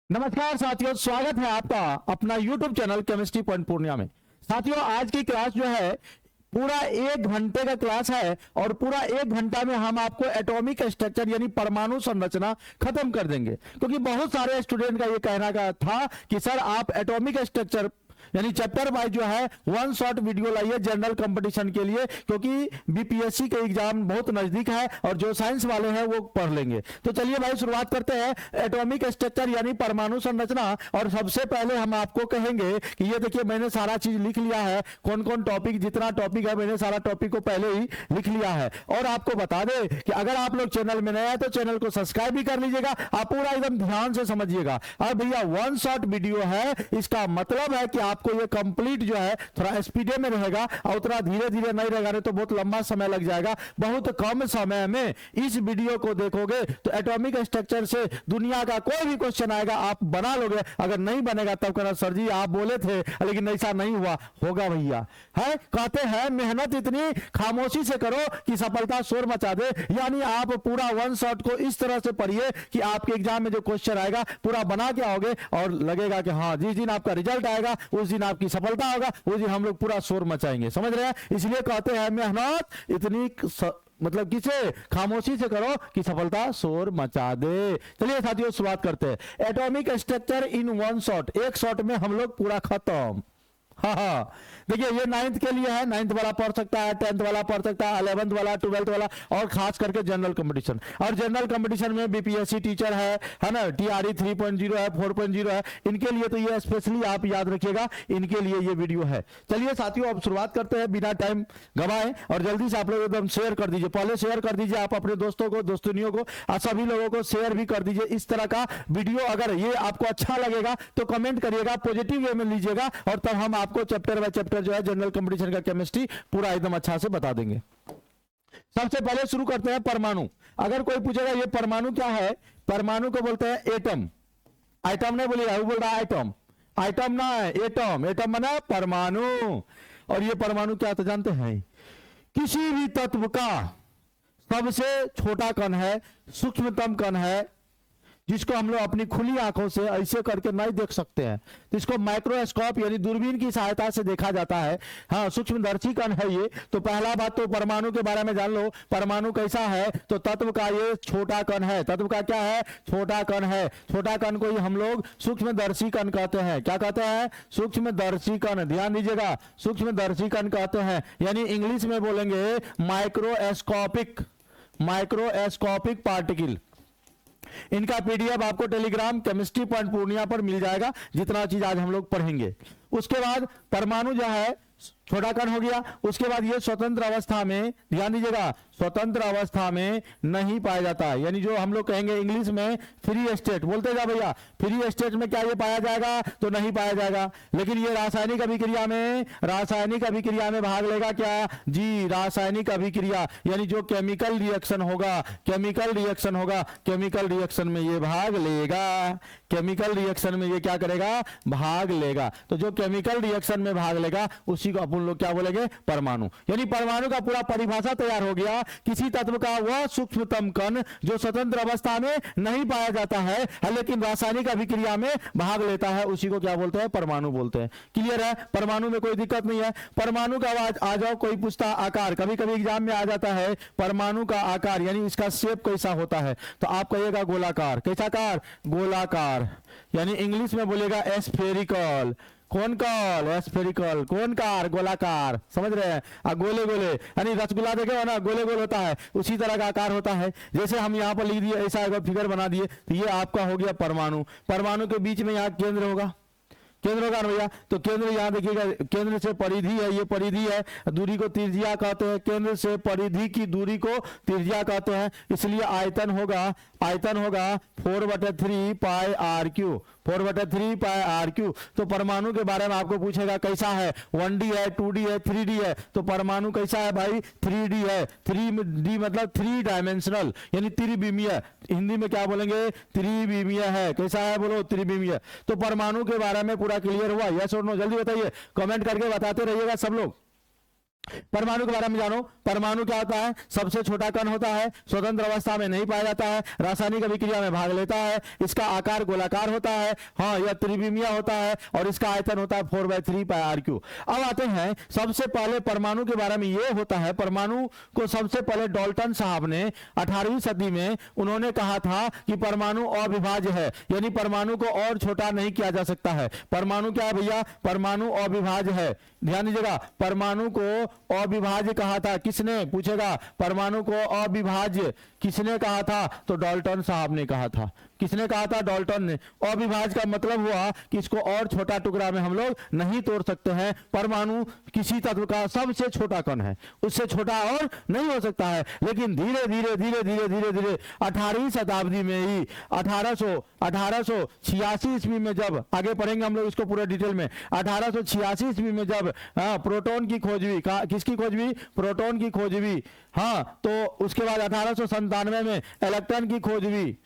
नमस्कार साथियों, स्वागत है आपका अपना YouTube channel chemistry point Purnia में। साथियों, आज की क्लास जो है पूरा 1 घंटे का क्लास है और पूरा 1 घंटा में हम आपको एटॉमिक स्ट्रक्चर यानी परमाणु संरचना खत्म कर देंगे। क्योंकि बहुत सारे स्टूडेंट का ये कहना का था कि सर आप एटॉमिक स्ट्रक्चर यानी चैप्टर वाइज जो है वन शॉट वीडियो लाइए जनरल कंपटीशन के लिए, क्योंकि बीपीएससी का एग्जाम बहुत नजदीक है और जो साइंस वाले हैं वो पढ़ लेंगे। तो चलिए भाई शुरुआत करते हैं एटॉमिक स्ट्रक्चर यानी परमाणु संरचना। और सबसे पहले हम आपको कहेंगे कि ये देखिए मैंने सारा चीज लिख लिया है, कौन कौन टॉपिक, जितना टॉपिक है मैंने सारा टॉपिक को पहले ही लिख लिया है। और आपको बता दे कि अगर आप लोग चैनल में नए हैं तो चैनल को सब्सक्राइब भी कर लीजिएगा। आप पूरा एकदम ध्यान से समझिएगा। और भैया वन शॉट वीडियो है, इसका मतलब है कि आपको ये कंप्लीट जो है थोड़ा स्पीडे में रहेगा और उतना धीरे धीरे नहीं रहेगा, नहीं तो बहुत लंबा समय लग जाएगा। बहुत कम समय में इस वीडियो को देखोगे तो एटॉमिक स्ट्रक्चर से दुनिया का कोई भी क्वेश्चन आएगा आप बना लोगे। अगर नहीं बनेगा तब कहना सर जी आप बोले थे लेकिन ऐसा नहीं हुआ। होगा भैया, है कहते हैं मेहनत इतनी खामोशी से करो कि सफलता शोर मचा दे। यानी आप पूरा वन शॉट को इस तरह से पढ़िए कि आपके एग्जाम में जो क्वेश्चन आएगा पूरा बना के आओगे और लगेगा कि हाँ जिस दिन आपका रिजल्ट आएगा उस दिन आपकी सफलता होगा, उस दिन हम लोग पूरा शोर मचाएंगे। समझ रहे हैं? इसलिए कहते हैं मेहनत इतनी मतलब किसे खामोशी से करो कि सफलता शोर मचा दे। चलिए साथियों शुरुआत करते हैं। Atomic structure in one shot, एक शॉट में हम लोग पूरा खत्म। हाँ देखिए ये 9th के लिए है, 9th वाला पढ़ सकता है, 10th वाला पढ़ सकता है, 11th वाला, 12th वाला और खास करके जनरल कंपटीशन। और जनरल कंपटीशन में बीपीएससी टीचर है ना, टीआरई 3.0 है, 4.0 है, इनके लिए तो ये स्पेशली आप याद रखिएगा, इनके लिए ये वीडियो है। चलिए साथियों अब शुरुआत करते हैं बिना टाइम गवाए और जल्दी से आप लोग एकदम शेयर कर दीजिए। पहले शेयर कर दीजिए आप अपने दोस्तों को, दोस्तनियों को और सभी लोगों को शेयर भी कर दीजिए। इस तरह का वीडियो अगर ये आपको अच्छा लगेगा तो कमेंट करिएगा, पॉजिटिव वे में लीजिएगा और तब हम आपको चैप्टर बाय चैप्टर जो है जनरल कंपटीशन का केमिस्ट्री पूरा एकदम अच्छा से बता देंगे। सबसे पहले शुरू करते हैं परमाणु। अगर कोई पूछेगा ये परमाणु क्या है, परमाणु को बोलते हैं एटम। आइटम नहीं बोलिएगा, वो बोल रहा है आइटम, आइटम ना है एटम, एटम माना परमाणु। और ये परमाणु क्या तो जानते हैं, किसी भी तत्व का सबसे छोटा कण है, सूक्ष्मतम कण है, जिसको हम लोग अपनी खुली आंखों से ऐसे करके नहीं देख सकते हैं, तो इसको माइक्रोस्कोप यानी दूरबीन की सहायता से देखा जाता है। हाँ सूक्ष्मदर्शी कण है ये। तो पहला बात तो परमाणु के बारे में जान लो, परमाणु कैसा है तो तत्व का ये छोटा कण है। तत्व का क्या है, छोटा कण है। छोटा कण को ही हम लोग सूक्ष्मदर्शी कण कहते हैं। क्या कहते हैं, सूक्ष्मदर्शी कण। ध्यान दीजिएगा, सूक्ष्मदर्शी कण कहते हैं, यानी इंग्लिश में बोलेंगे माइक्रोस्कोपिक, माइक्रोस्कोपिक पार्टिकल। इनका पीडीएफ आपको टेलीग्राम केमिस्ट्री पॉइंट पूर्णिया पर मिल जाएगा, जितना चीज आज हम लोग पढ़ेंगे। उसके बाद परमाणु जो है छोटा कण हो गया। उसके बाद ये स्वतंत्र अवस्था में, ध्यान दीजिएगा, स्वतंत्र अवस्था में नहीं पाया जाता है। यानी जो हम लोग कहेंगे इंग्लिश में फ्री स्टेट, बोलते जा भैया, फ्री स्टेट में क्या ये पाया जाएगा तो नहीं पाया जाएगा। लेकिन ये रासायनिक अभिक्रिया में, रासायनिक अभिक्रिया में भाग लेगा क्या जी, रासायनिक अभिक्रिया यानी जो केमिकल रिएक्शन होगा, केमिकल रिएक्शन होगा, केमिकल रिएक्शन में ये भाग लेगा। केमिकल रिएक्शन में ये क्या करेगा, भाग लेगा। तो जो केमिकल रिएक्शन में भाग लेगा उसी को अपन लोग क्या बोलेंगे, परमाणु। यानी परमाणु का पूरा परिभाषा तैयार हो गया। किसी तत्व का वह सूक्ष्मतम कण जो स्वतंत्र अवस्था में नहीं पाया जाता है लेकिन रासायनिक अभिक्रिया में भाग लेता है, उसी को क्या बोलते हैं, परमाणु बोलते हैं। क्लियर है, परमाणु में कोई दिक्कत नहीं है। परमाणु का आवाज आ जाओ, कोई पूछता आकार, कभी कभी एग्जाम में आ जाता है परमाणु का आकार यानी इसका शेप कैसा होता है, तो आप कहिएगा गोलाकार। कैसा कार, गोलाकार। यानी इंग्लिश में बोलेगा एस्फेरिकल। कौन कल, एस्फेरिकल। कौन कार, गोलाकार। समझ रहे हैं, गोले गोले यानी रसगुल्ला देखे हो ना, गोले गोल होता है, उसी तरह का आकार होता है। जैसे हम यहाँ पर लिख दिए, ऐसा अगर फिगर बना दिए तो ये आपका हो गया परमाणु। परमाणु के बीच में यहाँ केंद्र होगा, केंद्र होगा भैया। तो केंद्र यहाँ देखिएगा, केंद्र से परिधि है, ये परिधि है, दूरी को त्रिज्या कहते हैं। केंद्र से परिधि की दूरी को त्रिज्या कहते हैं। इसलिए आयतन होगा, आयतन होगा 4/3 pi R cube, 4/3 pi R cube. तो परमाणु के बारे में आपको पूछेगा कैसा है, 1D है, 2D है, 3D है। तो परमाणु कैसा है भाई, 3D है। 3D मतलब 3 डायमेंशनल यानी त्रिविमीय। हिंदी में क्या बोलेंगे, त्रिविमीय है। कैसा है बोलो, त्रिविमीय। तो परमाणु के बारे में पूरा क्लियर हुआ, यस और नो, जल्दी बताइए, कमेंट करके बताते रहिएगा सब लोग। परमाणु के बारे में जानो। परमाणु क्या होता है? सबसे छोटा कण होता है, स्वतंत्र अवस्था में नहीं पाया जाता है, रासायनिक अभिक्रिया में भाग लेता है, इसका आकार गोलाकार होता है, हाँ यह त्रिविमीय होता है और इसका आयतन होता है 4/3 πr³। अब आते हैं सबसे पहले परमाणु के बारे में। यह होता है परमाणु को सबसे पहले डाल्टन साहब ने 18वीं सदी में उन्होंने कहा था कि परमाणु अविभाज्य है, यानी परमाणु को और छोटा नहीं किया जा सकता है। परमाणु क्या है भैया? परमाणु अविभाज्य है। ध्यान दीजिएगा, परमाणु को अविभाज्य कहा था किसने? पूछेगा परमाणु को अविभाज्य किसने कहा था? तो डाल्टन साहब ने कहा था। किसने कहा था? डाल्टन ने। अविभाज्य का मतलब हुआ कि इसको और छोटा टुकड़ा में हम लोग नहीं तोड़ सकते हैं। परमाणु किसी तत्व का सबसे छोटा कण है, उससे छोटा और नहीं हो सकता है। लेकिन धीरे धीरे धीरे धीरे धीरे धीरे 18वीं शताब्दी में ही 1886 ईस्वी में, जब आगे पढ़ेंगे हम लोग इसको पूरे डिटेल में, 1886 ईस्वी में जब प्रोटॉन की खोज हुई, किसकी खोज हुई? प्रोटॉन की खोज हुई। हाँ, तो उसके बाद 1897 में इलेक्ट्रॉन की खोज हुई।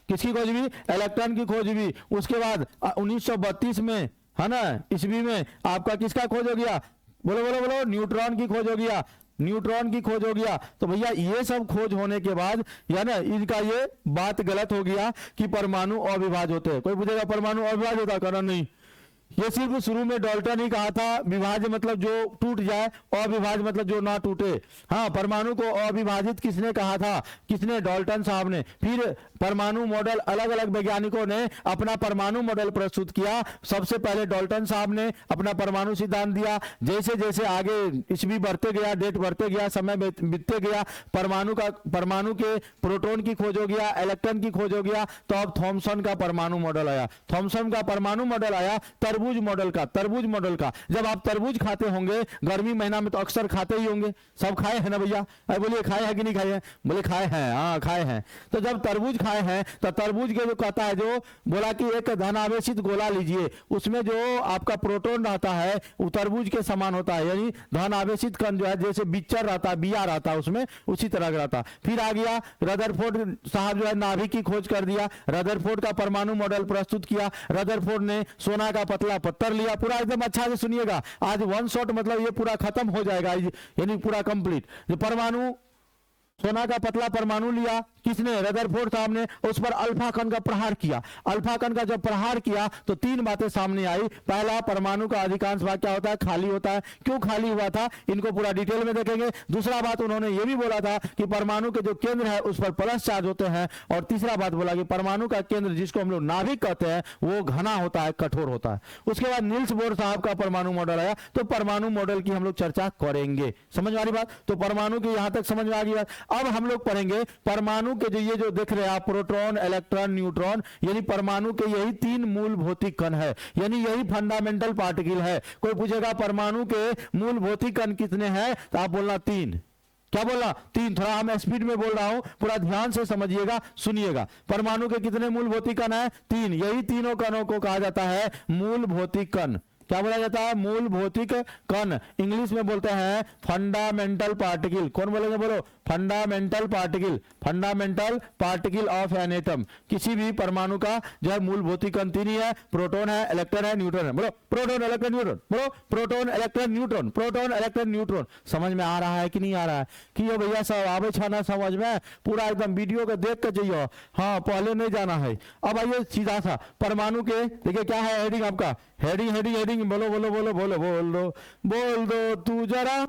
किसकी खोज हुई? इलेक्ट्रॉन की खोज हुई। उसके बाद 1932 में, है ना, ईस्वी में आपका किसका खोज हो गया? बोलो बोलो बोलो, न्यूट्रॉन की खोज हो गया। न्यूट्रॉन की खोज हो गया। तो भैया ये सब खोज होने के बाद या ना इनका ये बात गलत हो गया कि परमाणु अविभाज्य होते हैं। कोई पूछेगा परमाणु अविभाज्य होता? कारण नहीं, ये सिर्फ शुरू में डाल्टन ही कहा था। विभाज्य मतलब जो टूट जाए, अविभाज्य मतलब जो ना टूटे। हाँ, परमाणु को अविभाजित किसने कहा था? किसने? डाल्टन साहब ने। फिर परमाणु मॉडल अलग अलग वैज्ञानिकों ने अपना परमाणु मॉडल प्रस्तुत किया। सबसे पहले डाल्टन साहब ने अपना परमाणु सिद्धांत दिया। जैसे जैसे आगे ईस्वी बढ़ते गया, डेट बढ़ते गया, समय बीतते गया, परमाणु के प्रोटॉन की खोज हो गया, इलेक्ट्रॉन की खोज हो गया। तो अब थॉमसन का परमाणु मॉडल आया। थॉमसन का परमाणु मॉडल आया तरबूज मॉडल का। जब आप तरबूज खाते होंगे गर्मी महीना में, तो अक्सर खाते ही होंगे, सब खाए हैं ना भैया? अरे बोलिए, खाए हैं कि नहीं खाए हैं? बोले खाए हैं, हाँ खाए हैं। तो जब तरबूज खाए हैं तो तरबूज के जो कहता है, जो बोला कि एक धन आवेशित गोला लीजिए, उसमें जो आपका प्रोटॉन रहता है वो तरबूज के समान होता है, यानी धन आवेशित कण जो है, जैसे बिच्चर रहता है, बिया रहता है उसमें, उसी तरह का रहता। फिर आ गया रदरफोर्ड साहब जो है नाभिक की खोज कर दिया। रदरफोर्ड का परमाणु मॉडल प्रस्तुत किया। रदरफोर्ड ने सोना का पतला पत्थर लिया। पूरा एकदम अच्छा से सुनिएगा, आज वन शॉट मतलब ये पूरा खत्म हो जाएगा, यानी पूरा कंप्लीट। जो परमाणु, सोना का पतला परमाणु लिया, किसने? रदरफोर्ड साहब ने। उस पर अल्फा कण का प्रहार किया। अल्फा कण का जब प्रहार किया तो तीन बातें सामने आई। पहला, परमाणु का अधिकांश भाग क्या होता है? खाली होता है। क्यों खाली हुआ था, इनको पूरा डिटेल में देखेंगे। दूसरा बात, उन्होंने ये भी बोला था कि परमाणु के जो केंद्र है उस पर प्लस चार्ज होते हैं। और तीसरा बात बोला कि परमाणु का केंद्र, जिसको हम लोग नाभिक कहते हैं, वो घना होता है, कठोर होता है। उसके बाद नील्स बोर साहब का परमाणु मॉडल आया। तो परमाणु मॉडल की हम लोग चर्चा करेंगे। समझ में आ रही बात? तो परमाणु की यहां तक समझ में आ गई बात। अब हम लोग पढ़ेंगे परमाणु के ये जो देख रहे हैं आप, प्रोटॉन, इलेक्ट्रॉन, न्यूट्रॉन, यानी परमाणु के यही तीन मूल भौतिक कण है, यानी यही फंडामेंटल पार्टिकल है। कोई पूछेगा परमाणु के मूल भौतिक कण कितने हैं, तो आप बोलना तीन। क्या बोलना? तीन। थोड़ा हम स्पीड में बोल रहा हूं, पूरा ध्यान से समझिएगा, सुनिएगा। परमाणु के कितने मूल भौतिक कण है? तीन। यही तीनों कणों को कहा जाता है मूल भौतिक कण। क्या बोला जाता है? मूल भौतिक कण। इंग्लिश में बोलते हैं फंडामेंटल पार्टिकल। कौन बोलेंगे? बोलो, fundamental particle. Fundamental particle of an atom. किसी भी परमाणु का जो है मूल भौतिक कण तीन ही है, प्रोटॉन है, इलेक्ट्रॉन है, न्यूट्रॉन है। बोलो प्रोटॉन, इलेक्ट्रॉन, न्यूट्रॉन। बोलो proton, electron, neutron. Proton, electron, neutron. समझ में आ रहा है कि नहीं आ रहा है? कि ये भैया सब आवे छाना समझ में, पूरा एकदम वीडियो को देख कर जाइए। हाँ, पहले नहीं जाना है। अब आइए सीधा सा परमाणु के, देखिए क्या है हेडिंग आपका, हेडिंग हेडिंग हेडिंग। बोलो बोलो बोलो बोलो बोल दो तू जरा।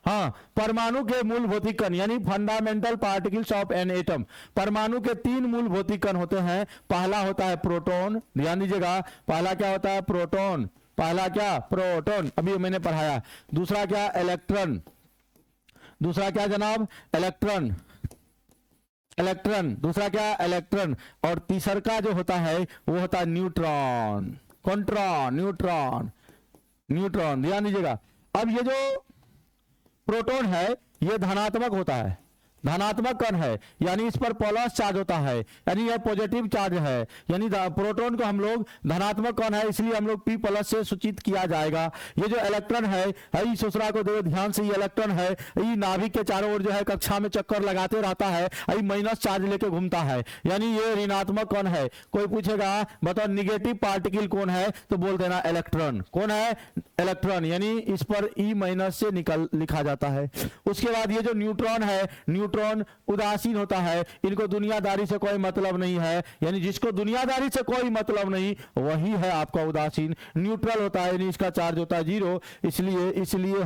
हाँ, परमाणु के मूल भौतिक कण यानी fundamental particles of an atom. परमाणु के तीन मूल भौतिक कण होते हैं। पहला होता है प्रोटॉन, ध्यान दीजिएगा, पहला क्या होता है? प्रोटॉन। पहला क्या? प्रोटॉन, अभी मैंने पढ़ाया। दूसरा क्या? इलेक्ट्रॉन। दूसरा क्या जनाब? इलेक्ट्रॉन। इलेक्ट्रॉन, दूसरा क्या? इलेक्ट्रॉन। और तीसरा का जो होता है वो होता है न्यूट्रॉन। कॉन्ट्रॉन, neutron, neutron. ध्यान दीजिएगा, अब ये जो प्रोटॉन है ये धनात्मक होता है। धनात्मक कण है यानी इस पर प्लस चार्ज होता है, यानी यह पॉजिटिव चार्ज है, यानी प्रोटॉन को हम लोग धनात्मक कण है इसलिए हम लोग P+ से सूचित किया जाएगा। ये जो इलेक्ट्रॉन है इस सूचना को देखो ध्यान से, ये इलेक्ट्रॉन है ये नाभिक के चारों ओर जो है कक्षा में चक्कर लगाते रहता है, ये माइनस चार्ज लेके घूमता है, यानी ये ऋणात्मक कण है। कोई पूछेगा बताओ निगेटिव पार्टिकल कौन है, तो बोल देना इलेक्ट्रॉन। कौन है? इलेक्ट्रॉन, यानी इस पर E- से निकल लिखा जाता है। उसके बाद ये जो न्यूट्रॉन है, न्यूट्रॉन उदासीन होता है, इनको दुनियादारी से कोई मतलब नहीं है, यानी जिसको दुनियादारी से कोई मतलब नहीं वही है आपका उदासीन। न्यूट्रल होता है यानी इसका चार्ज होता है 0, इसलिए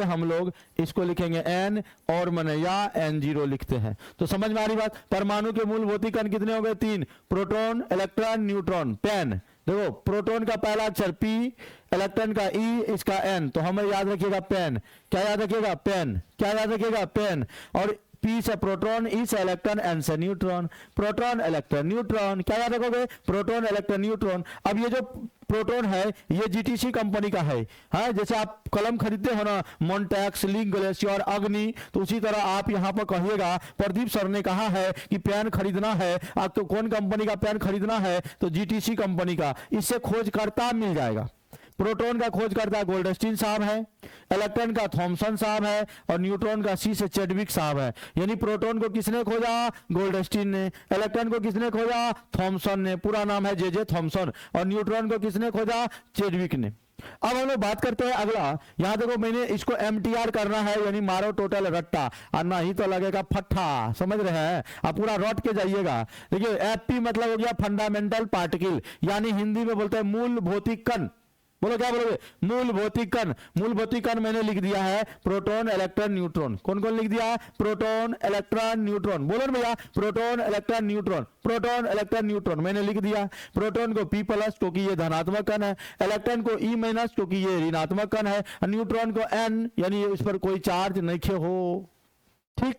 हम लोग इसको लिखेंगे N और मन या N0 लिखते हैं। तो समझ में आ रही बात। परमाणु के मूल भौतिक कण कितने हो गए? 3, प्रोटॉन, इलेक्ट्रॉन, न्यूट्रॉन, पेन। देखो प्रोटॉन का पहला अक्षर P, इलेक्ट्रॉन का E, इसका N, तो हमें याद रखिएगा पेन। क्या याद रखिएगा? पेन। क्या याद रखिएगा? पेन। और P से प्रोटॉन, E से इलेक्ट्रॉन, N से न्यूट्रॉन। Proton, electron, neutron. क्या याद रखोगे? Proton, electron, neutron. अब ये जो प्रोटॉन है ये GTC कंपनी का है। हाँ, जैसे आप कलम खरीदते हो ना, मॉन्टेक्स, लिंक, ग्लेशियर, अग्नि, तो उसी तरह आप यहाँ पर कहिएगा प्रदीप सर ने कहा है कि पेन खरीदना है, आपको कौन कंपनी का पेन खरीदना है, तो GTC कंपनी का। इससे खोजकर्ता मिल जाएगा। प्रोटॉन का खोजकर्ता गोल्डस्टीन साहब है, इलेक्ट्रॉन का थॉमसन साहब है, और न्यूट्रॉन का C से चैडविक साहब है। यानी प्रोटॉन को किसने खोजा? गोल्डस्टीन ने। इलेक्ट्रॉन को किसने खोजा? थॉमसन ने, पूरा नाम है J.J. थॉमसन। और न्यूट्रॉन को किसने खोजा? चैडविक ने। अब हम लोग बात करते हैं अगला। यहां देखो मैंने इसको MTR करना है, यानी मारो टोटल रट्टा, और नहीं तो लगेगा फट्टा। समझ रहे हैं? आप पूरा रट के जाइएगा। देखिए FP मतलब हो गया फंडामेंटल पार्टिकल, यानी हिंदी में बोलते हैं मूल भौतिक कण। बोलो क्या बोलोगे? मूल भौतिक कण। मूल भौतिक कण मैंने लिख दिया है प्रोटॉन, इलेक्ट्रॉन, न्यूट्रॉन। कौन कौन लिख दिया है? Proton, electron, neutron. बोलो ना भैया, proton, electron, neutron, proton, electron, neutron मैंने लिख दिया। प्रोटॉन को P+ क्योंकि ये धनात्मक कण है, इलेक्ट्रॉन को E- क्योंकि ये ऋणात्मक कण है, न्यूट्रॉन को N यानी इस पर कोई चार्ज नहीं हो। ठीक।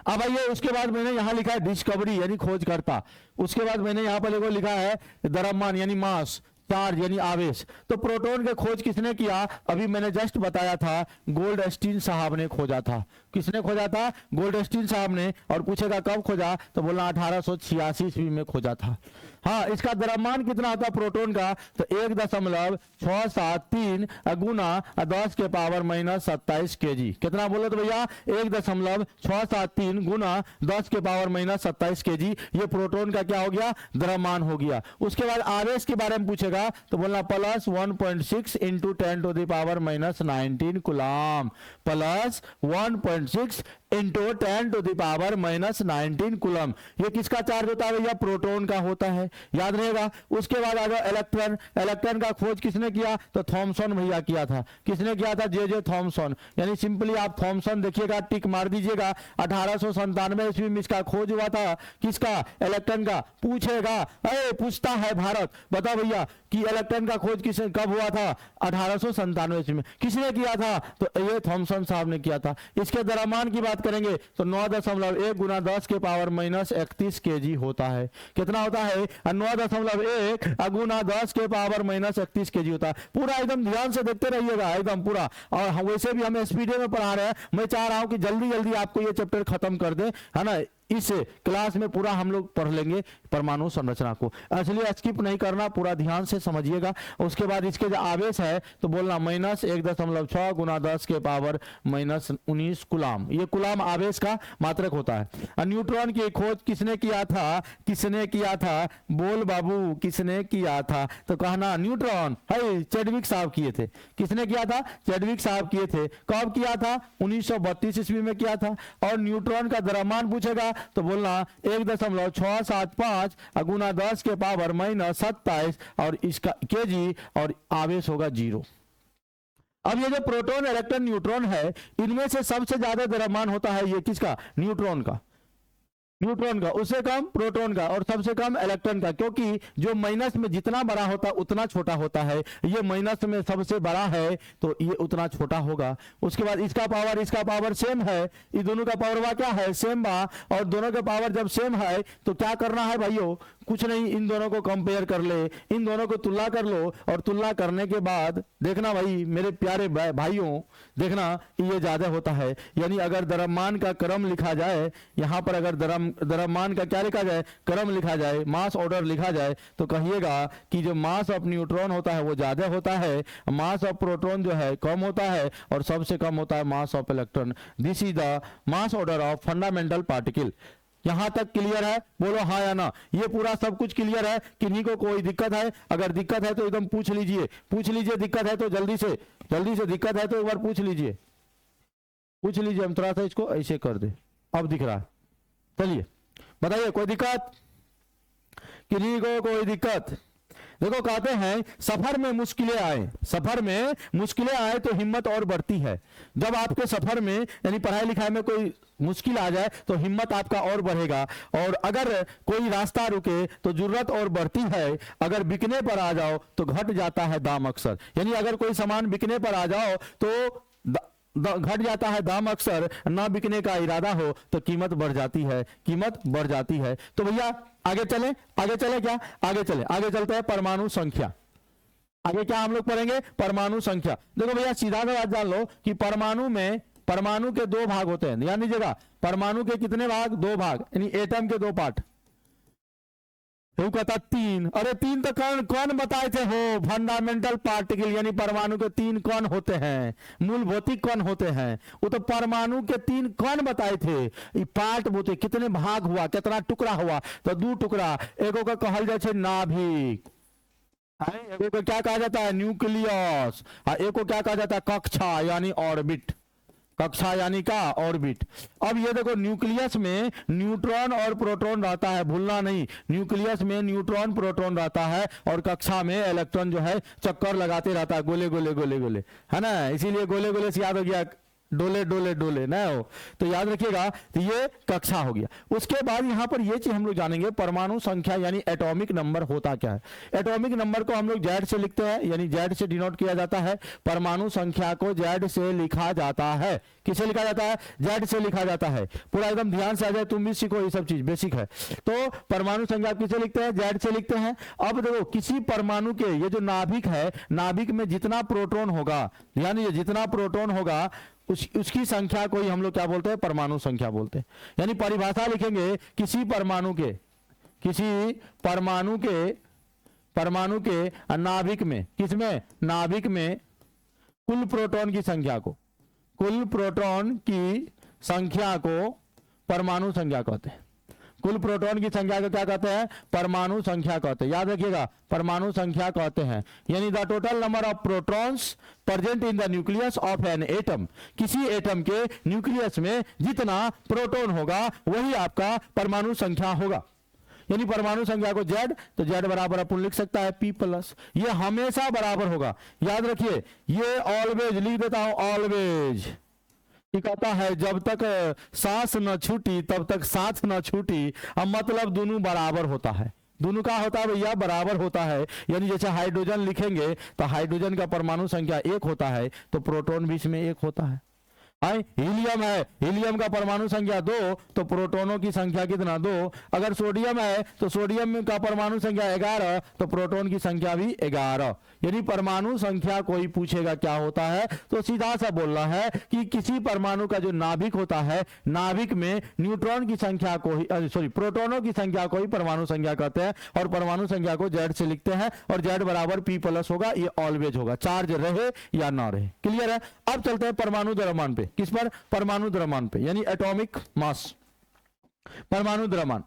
अब आइए उसके बाद मैंने यहां लिखा है डिस्कवरी यानी खोजकर्ता। उसके बाद मैंने यहां पर लिखा है द्रव्यमान यानी मास, चार्ज यानी आवेश। तो प्रोटॉन के खोज किसने किया? अभी मैंने जस्ट बताया था, गोल्डस्टीन साहब ने खोजा था। किसने खोजा था? गोल्डस्टीन साहब ने। और पूछेगा कब खोजा, तो बोलना 1886 ईस्वी में खोजा था। हाँ, इसका द्रव्यमान कितना होता है प्रोटॉन का? तो 1.673 गुना 10 के पावर -27 kg। कितना बोलो तो भैया? 1.673 गुना 10 के पावर -27 kg। ये प्रोटॉन का क्या हो गया? द्रव्यमान हो गया। उसके बाद आवेश के बारे में पूछेगा तो बोलना +1.6 × 10⁻⁻19 कूलम। +1.6 × 10⁻⁻19 कूलम। ये किसका चार्ज होता है भैया? प्रोटॉन का होता है, याद रहेगा। उसके बाद आ गया इलेक्ट्रॉन। इलेक्ट्रॉन का खोज किसने किया? तो थॉमसन भैया किया था। किसने किया था? J.J. थॉमसन। यानी सिंपली आप थॉमसन देखिएगा, टिक मार दीजिएगा। 1897 ईस्वी में इसका खोज हुआ था। किसका? इलेक्ट्रॉन का। पूछेगा, पूछता है भारत, बताओ भैया कि इलेक्ट्रॉन का खोज किसने कब हुआ था? 1897 ईस्वी में। किसने किया था? तो ये थॉमसन साहब ने किया था। इसके द्रव्यमान की बात करेंगे तो 9.1 गुना 10 के पावर -31 kg होता है। कितना होता है? 9.1 गुना 10 के पावर -31 kg होता है। पूरा एकदम ध्यान से देखते रहिएगा, एकदम पूरा। और वैसे भी हम स्पीड में पढ़ा रहे हैं, मैं चाह रहा हूं कि जल्दी जल्दी आपको ये चैप्टर खत्म कर दे, है ना। इस क्लास में पूरा हम लोग पढ़ लेंगे परमाणु संरचना को, इसलिए स्किप नहीं करना, पूरा ध्यान से समझिएगा। उसके बाद इसके जो आवेश है तो बोलना -1.6 गुना 10 के पावर -19 कूलम। ये कूलम आवेश का मात्रक होता है। न्यूट्रॉन की खोज किसने किया था? किसने किया था? बोल बाबू, किसने किया था? तो कहना न्यूट्रॉन है चैडविक साहब किए थे। किसने किया था? चैडविक साहब किए थे। कब किया था? 1932 ईस्वी में किया था। और न्यूट्रॉन का द्रव्यमान पूछेगा तो बोलना 1.675 गुना 10 के पावर -27 और इसका kg, और आवेश होगा 0। अब ये जो प्रोटॉन, इलेक्ट्रॉन, न्यूट्रॉन है, इनमें से सबसे ज्यादा द्रव्यमान होता है ये किसका? न्यूट्रॉन का। न्यूट्रॉन का, उससे कम प्रोटॉन का और सबसे कम इलेक्ट्रॉन का, क्योंकि जो माइनस में जितना बड़ा होता है उतना छोटा होता है, ये माइनस में सबसे बड़ा है तो ये उतना छोटा होगा। उसके बाद इसका पावर सेम है, ये दोनों का पावर क्या है, सेम बा, और दोनों का पावर जब सेम है तो क्या करना है भाइयों, कुछ नहीं, इन दोनों को कंपेयर कर ले, इन दोनों को तुलना कर लो, और तुलना करने के बाद देखना भाई मेरे प्यारे भाइयों, देखना ये ज्यादा होता है। यानी अगर द्रव्यमान का क्रम लिखा जाए, यहां पर अगर द्रव्यमान का क्या लिखा जाए, क्रम लिखा जाए, मास ऑर्डर लिखा जाए, तो कहिएगा कि जो मास ऑफ न्यूट्रॉन होता है वो ज्यादा होता है, मास ऑफ प्रोटॉन जो है कम होता है, और सबसे कम होता है mass of electron. This is the mass order of fundamental particle. यहां तक क्लियर है, बोलो हाँ या ना। ये पूरा सब कुछ क्लियर है, किन्हीं को कोई दिक्कत है, अगर दिक्कत है तो एकदम पूछ लीजिए, दिक्कत है तो जल्दी से दिक्कत है तो एक बार पूछ लीजिए, हम थोड़ा सा इसको ऐसे कर दे, अब दिख रहा है। चलिए बताइए, कोई दिक्कत, किन्हीं को कोई दिक्कत? देखो कहते हैं सफर में मुश्किलें आए तो हिम्मत और बढ़ती है। जब आपके सफर में यानी पढ़ाई लिखाई में कोई मुश्किल आ जाए तो हिम्मत आपका और बढ़ेगा, और अगर कोई रास्ता रुके तो जरूरत और बढ़ती है, अगर बिकने पर आ जाओ तो घट जाता है दाम अक्सर। यानी अगर कोई सामान बिकने पर आ जाओ तो घट जाता है दाम अक्सर, ना बिकने का इरादा हो तो कीमत बढ़ जाती है। तो भैया आगे चले क्या, आगे चलते हैं परमाणु संख्या। आगे क्या हम लोग पढ़ेंगे, परमाणु संख्या। देखो भैया सीधा सा बात जान लो कि परमाणु के दो भाग होते हैं, ध्यान दीजिएगा, परमाणु के कितने भाग, दो भाग, यानी एटम के दो पार्ट। कहता तीन, अरे तीन तो कौन बताए थे हो, फंडामेंटल पार्टिकल, यानी परमाणु के तीन कौन होते हैं, मूल भौतिक कौन होते हैं, वो तो परमाणु के तीन कौन बताए थे। ये पार्ट बोते कितने भाग हुआ, कितना टुकड़ा हुआ, तो दो टुकड़ा, एगो का कहल जाए नाभिक, एगो को क्या कहा जाता है, न्यूक्लियस, और एक को क्या कहा जाता है, कक्षा यानी ऑर्बिट, कक्षा यानी का ऑर्बिट। अब ये देखो न्यूक्लियस में न्यूट्रॉन और प्रोटॉन रहता है, भूलना नहीं, न्यूक्लियस में न्यूट्रॉन प्रोटॉन रहता है, और कक्षा में इलेक्ट्रॉन जो है चक्कर लगाते रहता है, गोले गोले है ना, इसीलिए गोले गोले से याद हो गया, डोले ना हो, तो याद रखिएगा, तो ये कक्षा हो गया। उसके बाद यहां पर ये चीज हम लोग जानेंगे, परमाणु संख्या यानी एटॉमिक नंबर होता क्या है। एटॉमिक नंबर को हम लोग जेड से लिखते हैं, यानी जेड से डिनोट किया जाता है। परमाणु संख्या को जेड से लिखा जाता है, किसे लिखा जाता है, जेड से लिखा जाता है। पूरा एकदम ध्यान से आ जाए, तुम भी सीखो, ये सब चीज बेसिक है। तो परमाणु संख्या किसे लिखते हैं, जेड से लिखते हैं। अब देखो किसी परमाणु के ये जो नाभिक है, नाभिक में जितना प्रोटॉन होगा, यानी जितना प्रोटॉन होगा उसकी संख्या को ही हम लोग क्या बोलते हैं, परमाणु संख्या बोलते हैं। यानी परिभाषा लिखेंगे, किसी परमाणु के नाभिक में, किसमें, नाभिक में कुल प्रोटॉन की संख्या को परमाणु संख्या कहते हैं। कुल प्रोटॉन की संख्या को क्या कहते हैं, परमाणु संख्या कहते हैं। याद रखिएगा, परमाणु संख्या कहते हैं, यानी the total number of protons present in the nucleus of an atom. किसी एटम के न्यूक्लियस में जितना प्रोटॉन होगा वही आपका परमाणु संख्या होगा। यानी परमाणु संख्या को जेड, तो जेड बराबर अपन लिख सकता है P+, ये हमेशा बराबर होगा। याद रखिए, ये ऑलवेज लिख देता हूं, ऑलवेज कहता है जब तक सांस न छूटी तब तक साथ न छूटी। अब मतलब दोनों बराबर होता है, दोनों का होता है भैया, बराबर होता है। यानी जैसे हाइड्रोजन लिखेंगे तो हाइड्रोजन का परमाणु संख्या 1 होता है, तो प्रोटॉन बीच में 1 होता है। हीलियम है, हीलियम का परमाणु संख्या 2, तो प्रोटॉनों की संख्या कितना, 2। अगर सोडियम है तो सोडियम का परमाणु संख्या 11, तो प्रोटॉन की संख्या भी 11। यानी परमाणु संख्या कोई पूछेगा क्या होता है, तो सीधा सा बोलना है कि किसी परमाणु का जो नाभिक होता है, नाभिक में न्यूट्रॉन की संख्या को ही प्रोटॉनों की संख्या को ही परमाणु संख्या कहते हैं, और परमाणु संख्या को जेड से लिखते हैं, और जेड बराबर P+ होगा, ये ऑलवेज होगा, चार्ज रहे या ना रहे। क्लियर है। अब चलते हैं परमाणु द्रव्यमान पे, किस पर, परमाणु द्रव्यमान पे, यानी एटॉमिक मास। परमाणु द्रव्यमान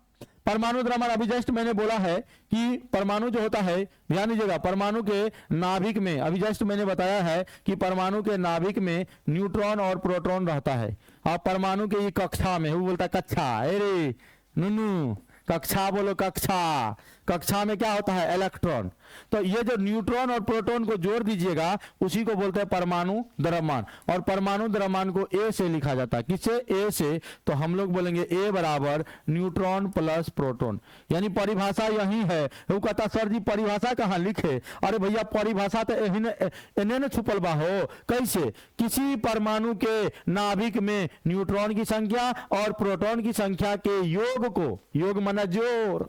अभी जस्ट मैंने बोला है कि परमाणु जो होता है, ध्यान दीजिएगा, परमाणु के नाभिक में, अभी जस्ट मैंने बताया है कि परमाणु के नाभिक में न्यूट्रॉन और प्रोटॉन रहता है। आप परमाणु के ये कक्षा में, वो बोलता कक्षा, अरे नुनू कक्षा बोलो, कक्षा। कक्षा में क्या होता है? इलेक्ट्रॉन। तो ये जो न्यूट्रॉन और प्रोटॉन को जोड़ दीजिएगा उसी को बोलते हैं परमाणु द्रव्यमान। और परमाणु द्रव्यमान को ए से लिखा जाता है। किससे? ए से। तो हम लोग बोलेंगे ए बराबर न्यूट्रॉन प्लस प्रोटॉन। यानी परिभाषा यही है। वो कहता सर जी परिभाषा कहाँ लिखे? अरे भैया परिभाषा तो इन्हें छुपल बा हो। कैसे? किसी परमाणु के नाभिक में न्यूट्रॉन की संख्या और प्रोटॉन की संख्या के योग को, योग माने जोड़,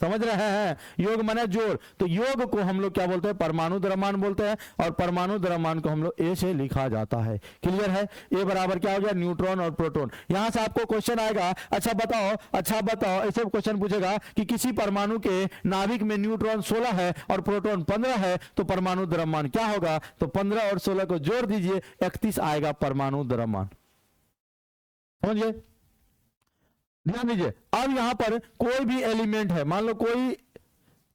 समझ रहे हैं? योग माने जोड़। तो योग को हम लोग क्या बोलते हैं? परमाणु द्रव्यमान बोलते हैं। और परमाणु द्रव्यमान को हम लोग ए से लिखा जाता है। क्लियर है? ए बराबर क्या हो गया? न्यूट्रॉन और प्रोटॉन। यहां से आपको क्वेश्चन आएगा, अच्छा बताओ, ऐसे क्वेश्चन पूछेगा कि किसी परमाणु के नाभिक में न्यूट्रॉन 16 है और प्रोटॉन 15 है, तो परमाणु द्रव्यमान क्या होगा? तो 15 और 16 को जोड़ दीजिए, 31 आएगा परमाणु द्रव्यमान। समझिए, ध्यान दीजिए। अब यहां पर कोई भी एलिमेंट है, मान लो कोई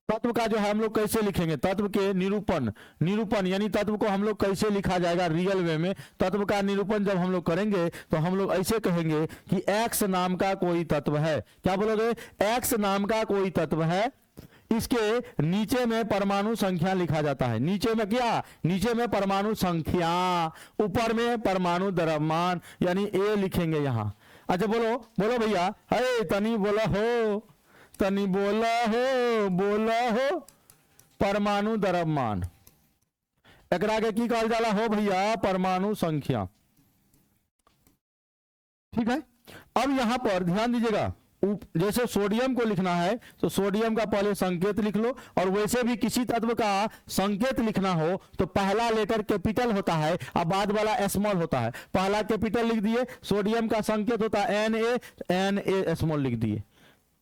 तत्व का जो है हम लोग कैसे लिखेंगे? तत्व के निरूपण यानी तत्व को हम लोग कैसे लिखा जाएगा रियल वे में? तत्व का निरूपण जब हम लोग करेंगे तो हम लोग ऐसे कहेंगे कि एक्स नाम का कोई तत्व है। क्या बोलोगे? एक्स नाम का कोई तत्व है, इसके नीचे में परमाणु संख्या लिखा जाता है। नीचे में क्या? नीचे में परमाणु संख्या, ऊपर में परमाणु द्रव्यमान, यानी ए लिखेंगे यहां। अच्छा बोलो भैया, है तनी बोला हो, तनी बोला हो परमाणु द्रव्यमान। एक आगे की कहल जाला हो भैया? परमाणु संख्या। ठीक है। अब यहां पर ध्यान दीजिएगा, जैसे सोडियम को लिखना है तो सोडियम का पहले संकेत लिख लो, और वैसे भी किसी तत्व का संकेत लिखना हो तो पहला लेटर कैपिटल होता है और बाद वाला स्मॉल होता है। पहला कैपिटल लिख दिए, सोडियम का संकेत होता है Na स्मॉल लिख दिए।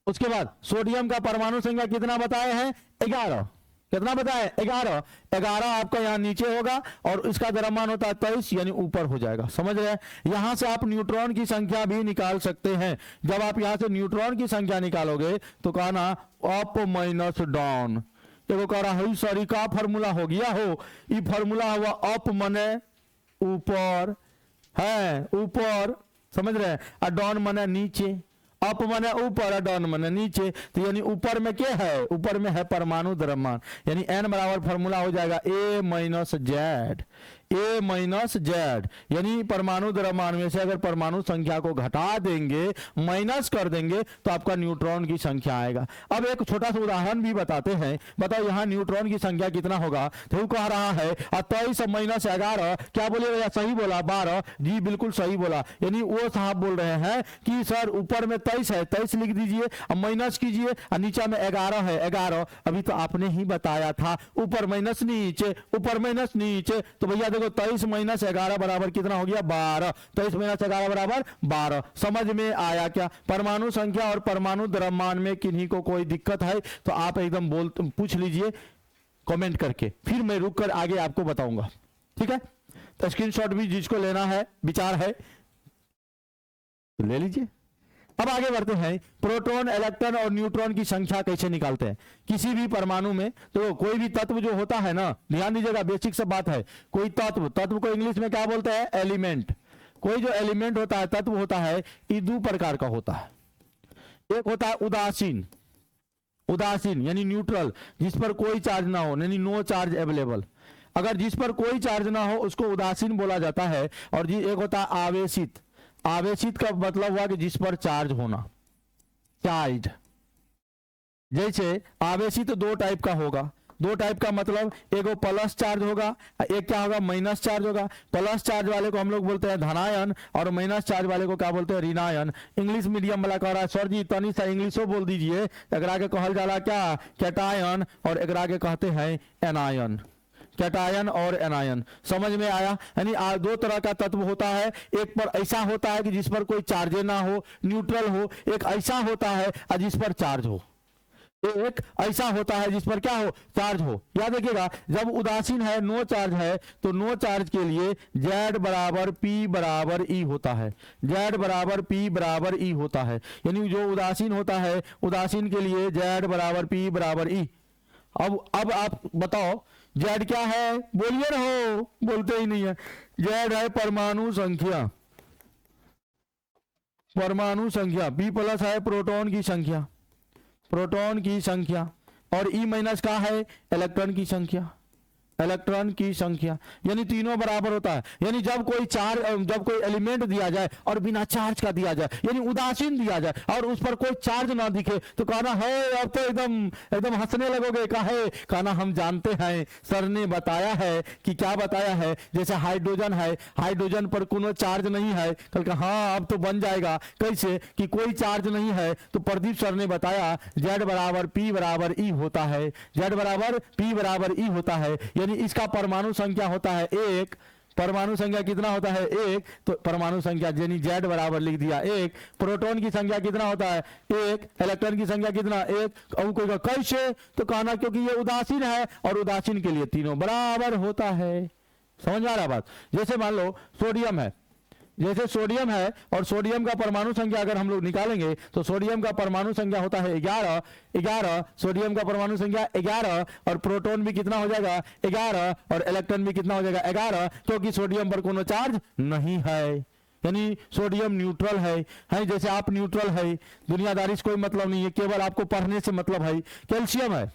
उसके बाद सोडियम का परमाणु संख्या कितना बताए हैं? 11। कितना बताए? 11। 11 आपका यहाँ नीचे होगा और इसका द्रव्यमान होता है 23, यानी ऊपर हो जाएगा। समझ रहे हैं? यहां से आप न्यूट्रॉन की संख्या भी निकाल सकते हैं। जब आप यहां से न्यूट्रॉन की संख्या निकालोगे तो कहना अप माइनस डाउन। देखो कह रहा है सॉरी का फॉर्मूला हो गया हो, ये फॉर्मूला हुआ अप मने ऊपर है, ऊपर, समझ रहे हैं? और डाउन मने नीचे। अप मने ऊपर, डाउन मने नीचे। तो यानी ऊपर में क्या है? ऊपर में है परमाणु द्रव्यमान। यानी n बराबर फॉर्मूला हो जाएगा a minus Z. A minus Z, यानी परमाणु द्रव्यमान में से अगर परमाणु संख्या को घटा देंगे, माइनस कर देंगे, तो आपका न्यूट्रॉन की संख्या आएगा। अब एक छोटा सा उदाहरण भी बताते हैं। बताओ यहाँ न्यूट्रॉन की संख्या कितना होगा? तो कह रहा है 23 माइनस 11, क्या बोले भैया? सही बोला 12। जी बिल्कुल सही बोला। यानी वो साहब बोल रहे हैं कि सर ऊपर में 23 है, 23 लिख दीजिए, अब माइनस कीजिए, और नीचे में 11 है, 11। अभी तो आपने ही बताया था ऊपर माइनस नीचे, ऊपर माइनस नीचे। तो भैया देखो 23 माइनस 11 बराबर कितना हो गया? 12। 23 माइनस 11 बराबर 12। समझ में आया क्या? परमाणु संख्या और परमाणु द्रव्यमान में किन्हीं को कोई दिक्कत है तो आप एकदम पूछ लीजिए कमेंट करके, फिर मैं रुक कर आगे आपको बताऊंगा। ठीक है? तो स्क्रीनशॉट भी जिसको लेना है, विचार है तो ले लीजिए। अब आगे बढ़ते हैं, प्रोटॉन, इलेक्ट्रॉन और न्यूट्रॉन की संख्या कैसे निकालते हैं किसी भी परमाणु में। तो कोई भी तत्व जो होता है ना, ध्यान दीजिएगा, बेसिक सब बात है। कोई तत्व को इंग्लिश में क्या बोलते हैं? एलिमेंट। कोई जो एलिमेंट होता है, तत्व होता है, ये दो प्रकार का होता है। एक होता है उदासीन यानी न्यूट्रल, जिस पर कोई चार्ज ना हो, यानी नो चार्ज अवेलेबल। अगर जिस पर कोई चार्ज ना हो उसको उदासीन बोला जाता है। और एक होता है आवेशित। आवेशित का मतलब हुआ कि जिस पर चार्ज होना, चार्ज। जैसे आवेशित दो टाइप का होगा। दो टाइप का मतलब एक प्लस चार्ज होगा, एक क्या होगा? माइनस चार्ज होगा। प्लस चार्ज वाले को हम लोग बोलते हैं धनायन और माइनस चार्ज वाले को क्या बोलते हैं? ऋणायन। इंग्लिश मीडियम वाला कह रहा है सर जी तनी सा इंग्लिशो बोल दीजिए। एक आगे कहल जाला क्या? कैटायन, और एक आगे कहते हैं एनायन। कैटायन और एनायन, समझ में आया? यानी दो तरह का तत्व होता है। एक पर ऐसा होता है कि जिस पर कोई चार्ज ना हो, न्यूट्रल हो। एक ऐसा होता है जिस पर चार्ज हो। एक ऐसा होता है जिस पर क्या हो? चार्ज हो। याद रखिएगा, जब उदासीन है, नो चार्ज है, तो नो चार्ज के लिए Z बराबर P बराबर E होता है। Z बराबर P बराबर E होता है। यानी जो उदासीन होता है, उदासीन के लिए Z बराबर P बराबर E। अब आप बताओ Z क्या है? बोलिए ना, हो बोलते ही नहीं है। Z है परमाणु संख्या। परमाणु संख्या P प्लस है प्रोटॉन की संख्या। प्रोटॉन की संख्या, और ई माइनस का है इलेक्ट्रॉन की संख्या, इलेक्ट्रॉन की संख्या, यानी तीनों बराबर होता है। यानी जब कोई एलिमेंट दिया जाए और बिना चार्ज का दिया जाए, यानी उदासीन दिया जाए और उस पर कोई चार्ज ना दिखे, तो कहना है अब तो एकदम हंसने लगोगे। कहना हम जानते हैं, सर ने बताया है कि क्या बताया है, जैसे हाइड्रोजन है, हाइड्रोजन पर कोनो चार्ज नहीं है। कल का हाँ अब तो बन जाएगा, कैसे कि कोई चार्ज नहीं है, तो प्रदीप सर ने बताया Z बराबर P बराबर E होता है, Z बराबर P बराबर E होता है। यानी इसका परमाणु संख्या होता है 1, परमाणु संख्या कितना होता है 1, तो परमाणु संख्या यानी Z बराबर लिख दिया 1। प्रोटॉन की संख्या कितना होता है 1, इलेक्ट्रॉन की संख्या कितना 1। अब कोई कैसे, तो कहना क्योंकि ये उदासीन है और उदासीन के लिए तीनों बराबर होता है। समझ में आ रहा बात। जैसे मान लो सोडियम है, जैसे सोडियम है और सोडियम का परमाणु संख्या अगर हम लोग निकालेंगे तो सोडियम का परमाणु संख्या होता है 11, सोडियम का परमाणु संख्या 11, और प्रोटॉन भी कितना हो जाएगा 11, और इलेक्ट्रॉन भी कितना हो जाएगा 11, क्योंकि सोडियम पर कोनो चार्ज नहीं है, यानी सोडियम न्यूट्रल है। जैसे आप न्यूट्रल है, दुनियादारी से कोई मतलब नहीं है, केवल आपको पढ़ने से मतलब है। कैल्शियम है,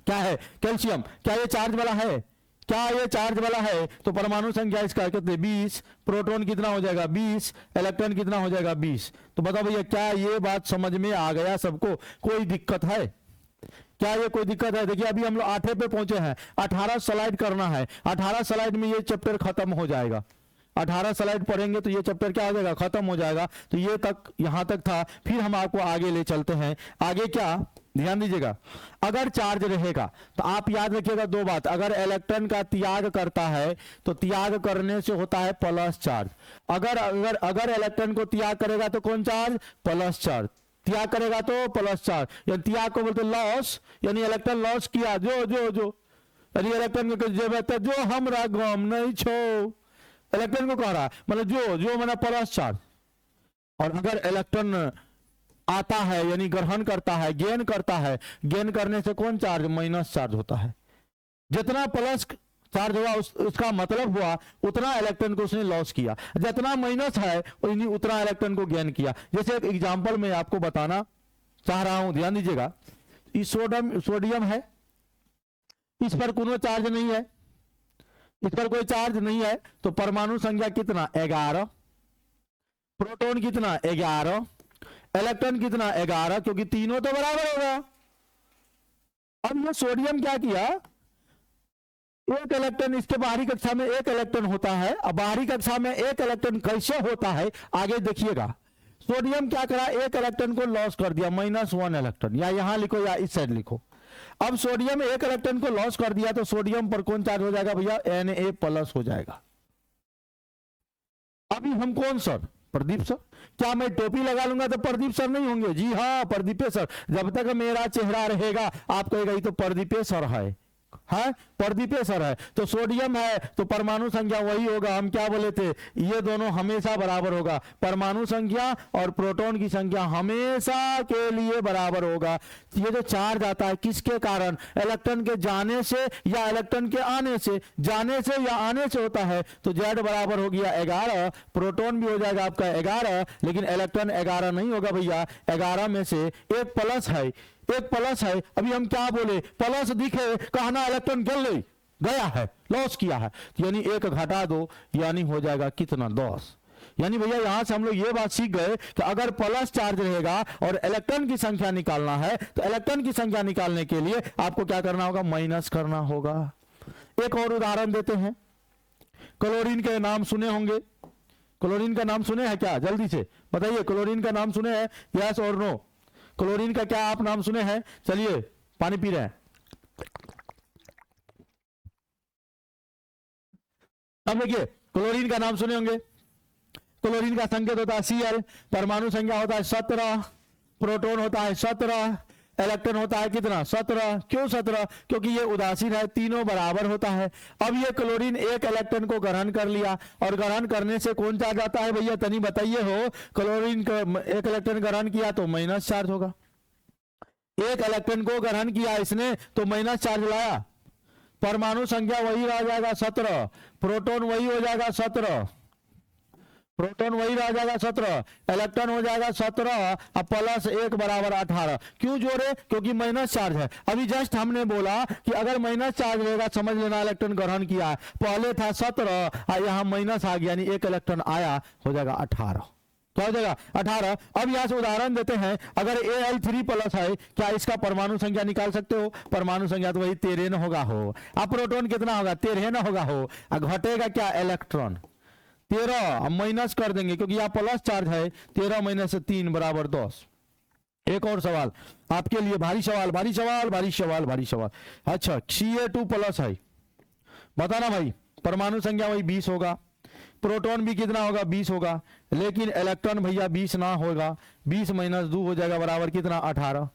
क्या है कैल्शियम, क्या ये चार्ज वाला है, क्या ये चार्ज वाला है, तो परमाणु संख्या इसका कितने 20, प्रोटॉन कितना हो जाएगा 20, इलेक्ट्रॉन कितना हो जाएगा 20। तो बताओ भैया क्या ये बात समझ में आ गया सबको, कोई दिक्कत है क्या, ये कोई दिक्कत है? देखिए अभी हम लोग 8 पे पहुंचे हैं, 18 स्लाइड करना है, 18 स्लाइड में ये चैप्टर खत्म हो जाएगा। 18 स्लाइड पढ़ेंगे तो ये चैप्टर क्या हो जाएगा, खत्म हो जाएगा। तो ये तक यहां तक था, फिर हम आपको आगे ले चलते हैं। आगे क्या, ध्यान दीजिएगा, अगर चार्ज रहेगा तो आप याद रखिएगा दो बात, अगर इलेक्ट्रॉन का त्याग करता है तो त्याग करने से होता है प्लस चार्ज। अगर इलेक्ट्रॉन को त्याग करेगा तो कौन चार्ज, प्लस चार्ज, त्याग करेगा तो प्लस चार्ज, यानी त्याग को बोलते लॉस, यानी इलेक्ट्रॉन लॉस किया, जो यानी इलेक्ट्रॉन को जो हमरा गम नहीं छो, इलेक्ट्रॉन को कह रहा है, मतलब जो मैंने प्लस चार्ज। और अगर इलेक्ट्रॉन आता है यानी ग्रहण करता है, गेन करता है, गेन करने से कौन चार्ज, माइनस चार्ज होता है। जितना प्लस चार्ज हुआ उसका मतलब हुआ उतना इलेक्ट्रॉन को उसने लॉस किया, जितना माइनस है उतना इलेक्ट्रॉन को गेन किया। जैसे एक एग्जांपल मैं आपको बताना चाह रहा हूं, ध्यान दीजिएगा। इस सोडियम है, इस पर कोनो चार्ज नहीं है, इस पर कोई चार्ज नहीं है, तो परमाणु संख्या कितना 11, प्रोटॉन कितना 11, इलेक्ट्रॉन कितना 11, क्योंकि तीनों तो बराबर होगा। अब ये सोडियम क्या किया, एक इलेक्ट्रॉन, इसके बाहरी कक्षा में एक इलेक्ट्रॉन होता है, अब बाहरी कक्षा में एक इलेक्ट्रॉन कैसे होता है आगे देखिएगा। सोडियम क्या करा, एक इलेक्ट्रॉन को लॉस कर दिया, -1 इलेक्ट्रॉन, या यहां लिखो या इस साइड लिखो। अब सोडियम एक इलेक्ट्रॉन को लॉस कर दिया तो सोडियम पर कौन चार्ज हो जाएगा भैया, Na+ हो जाएगा। अभी हम कौन सर, प्रदीप सर। क्या मैं टोपी लगा लूंगा तो प्रदीप सर नहीं होंगे? जी हाँ प्रदीपे सर, जब तक मेरा चेहरा रहेगा आप कहेगा ये तो प्रदीपे सर है, हाँ प्रदीपे सर है। तो सोडियम है तो परमाणु संख्या वही होगा, हम क्या बोले थे, ये दोनों हमेशा बराबर होगा, परमाणु संख्या और प्रोटॉन की संख्या हमेशा के लिए बराबर होगा। ये जो चार्ज आता है किसके कारण, इलेक्ट्रॉन के जाने से या इलेक्ट्रॉन के आने से, जाने से या आने से होता है। तो Z बराबर हो गया 11, प्रोटॉन भी हो जाएगा आपका 11, लेकिन इलेक्ट्रॉन 11 नहीं होगा भैया, 11 में से एक प्लस है, एक प्लस है। अभी हम क्या बोले, प्लस दिखे कहना इलेक्ट्रॉन गया है, लॉस किया है, यानी एक घटा दो, यानी हो जाएगा कितना 10। यानी भैया यहां से हम लोग ये बात सीख गए कि अगर प्लस चार्ज रहेगा और इलेक्ट्रॉन की संख्या निकालना है तो इलेक्ट्रॉन की संख्या निकालने के लिए आपको क्या करना होगा, माइनस करना होगा। एक और उदाहरण देते हैं, क्लोरीन के नाम सुने होंगे, क्लोरीन का नाम सुने हैं क्या, जल्दी से बताइए, क्लोरीन का नाम सुने हैं, यस और नो। क्लोरीन का क्या आप नाम सुने हैं, चलिए पानी पी रहे हैं। अब देखिए क्लोरीन का नाम सुने होंगे, क्लोरीन का संकेत होता है Cl, परमाणु संख्या होता है 17, प्रोटॉन होता है 17, इलेक्ट्रॉन होता है कितना 17। क्यों 17, क्योंकि ये उदासीन है, तीनों बराबर होता है। अब ये क्लोरीन एक इलेक्ट्रॉन को ग्रहण कर लिया और ग्रहण करने से कौन चार्ज आता है भैया, तनी बताइए हो। क्लोरीन का एक इलेक्ट्रॉन ग्रहण किया तो माइनस चार्ज होगा, एक इलेक्ट्रॉन को ग्रहण किया इसने तो माइनस चार्ज लाया, परमाणु संख्या वही रह जाएगा 17, प्रोटॉन वही हो जाएगा 17, प्रोटॉन वही रह जाएगा 17, इलेक्ट्रॉन हो जाएगा 17 अब प्लस 1 बराबर 18। क्यों जोड़े? क्योंकि माइनस चार्ज है। अभी जस्ट हमने बोला कि अगर माइनस चार्ज रहेगा समझ लेना इलेक्ट्रॉन ग्रहण किया, पहले था 17 और यहां माइनस आ गया, यानी एक इलेक्ट्रॉन आया, हो जाएगा 18। क्या हो जाएगा? 18। अब यहां से उदाहरण देते हैं, अगर Al3 प्लस है, क्या इसका परमाणु संख्या निकाल सकते हो? परमाणु संख्या तो वही 13 न होगा हो। अब प्रोटॉन कितना होगा? 13 न होगा हो। घटेगा क्या? इलेक्ट्रॉन 13 माइनस कर देंगे क्योंकि यहाँ प्लस चार्ज है। 13 माइनस 3 बराबर 10। एक और सवाल आपके लिए, भारी सवाल भारी सवाल भारी सवाल भारी सवाल। अच्छा, Ca2 प्लस है, बताना भाई। परमाणु संख्या वही 20 होगा, प्रोटॉन भी कितना होगा? 20 होगा, लेकिन इलेक्ट्रॉन भैया 20 ना होगा। 20 माइनस 2 हो जाएगा बराबर कितना? 18।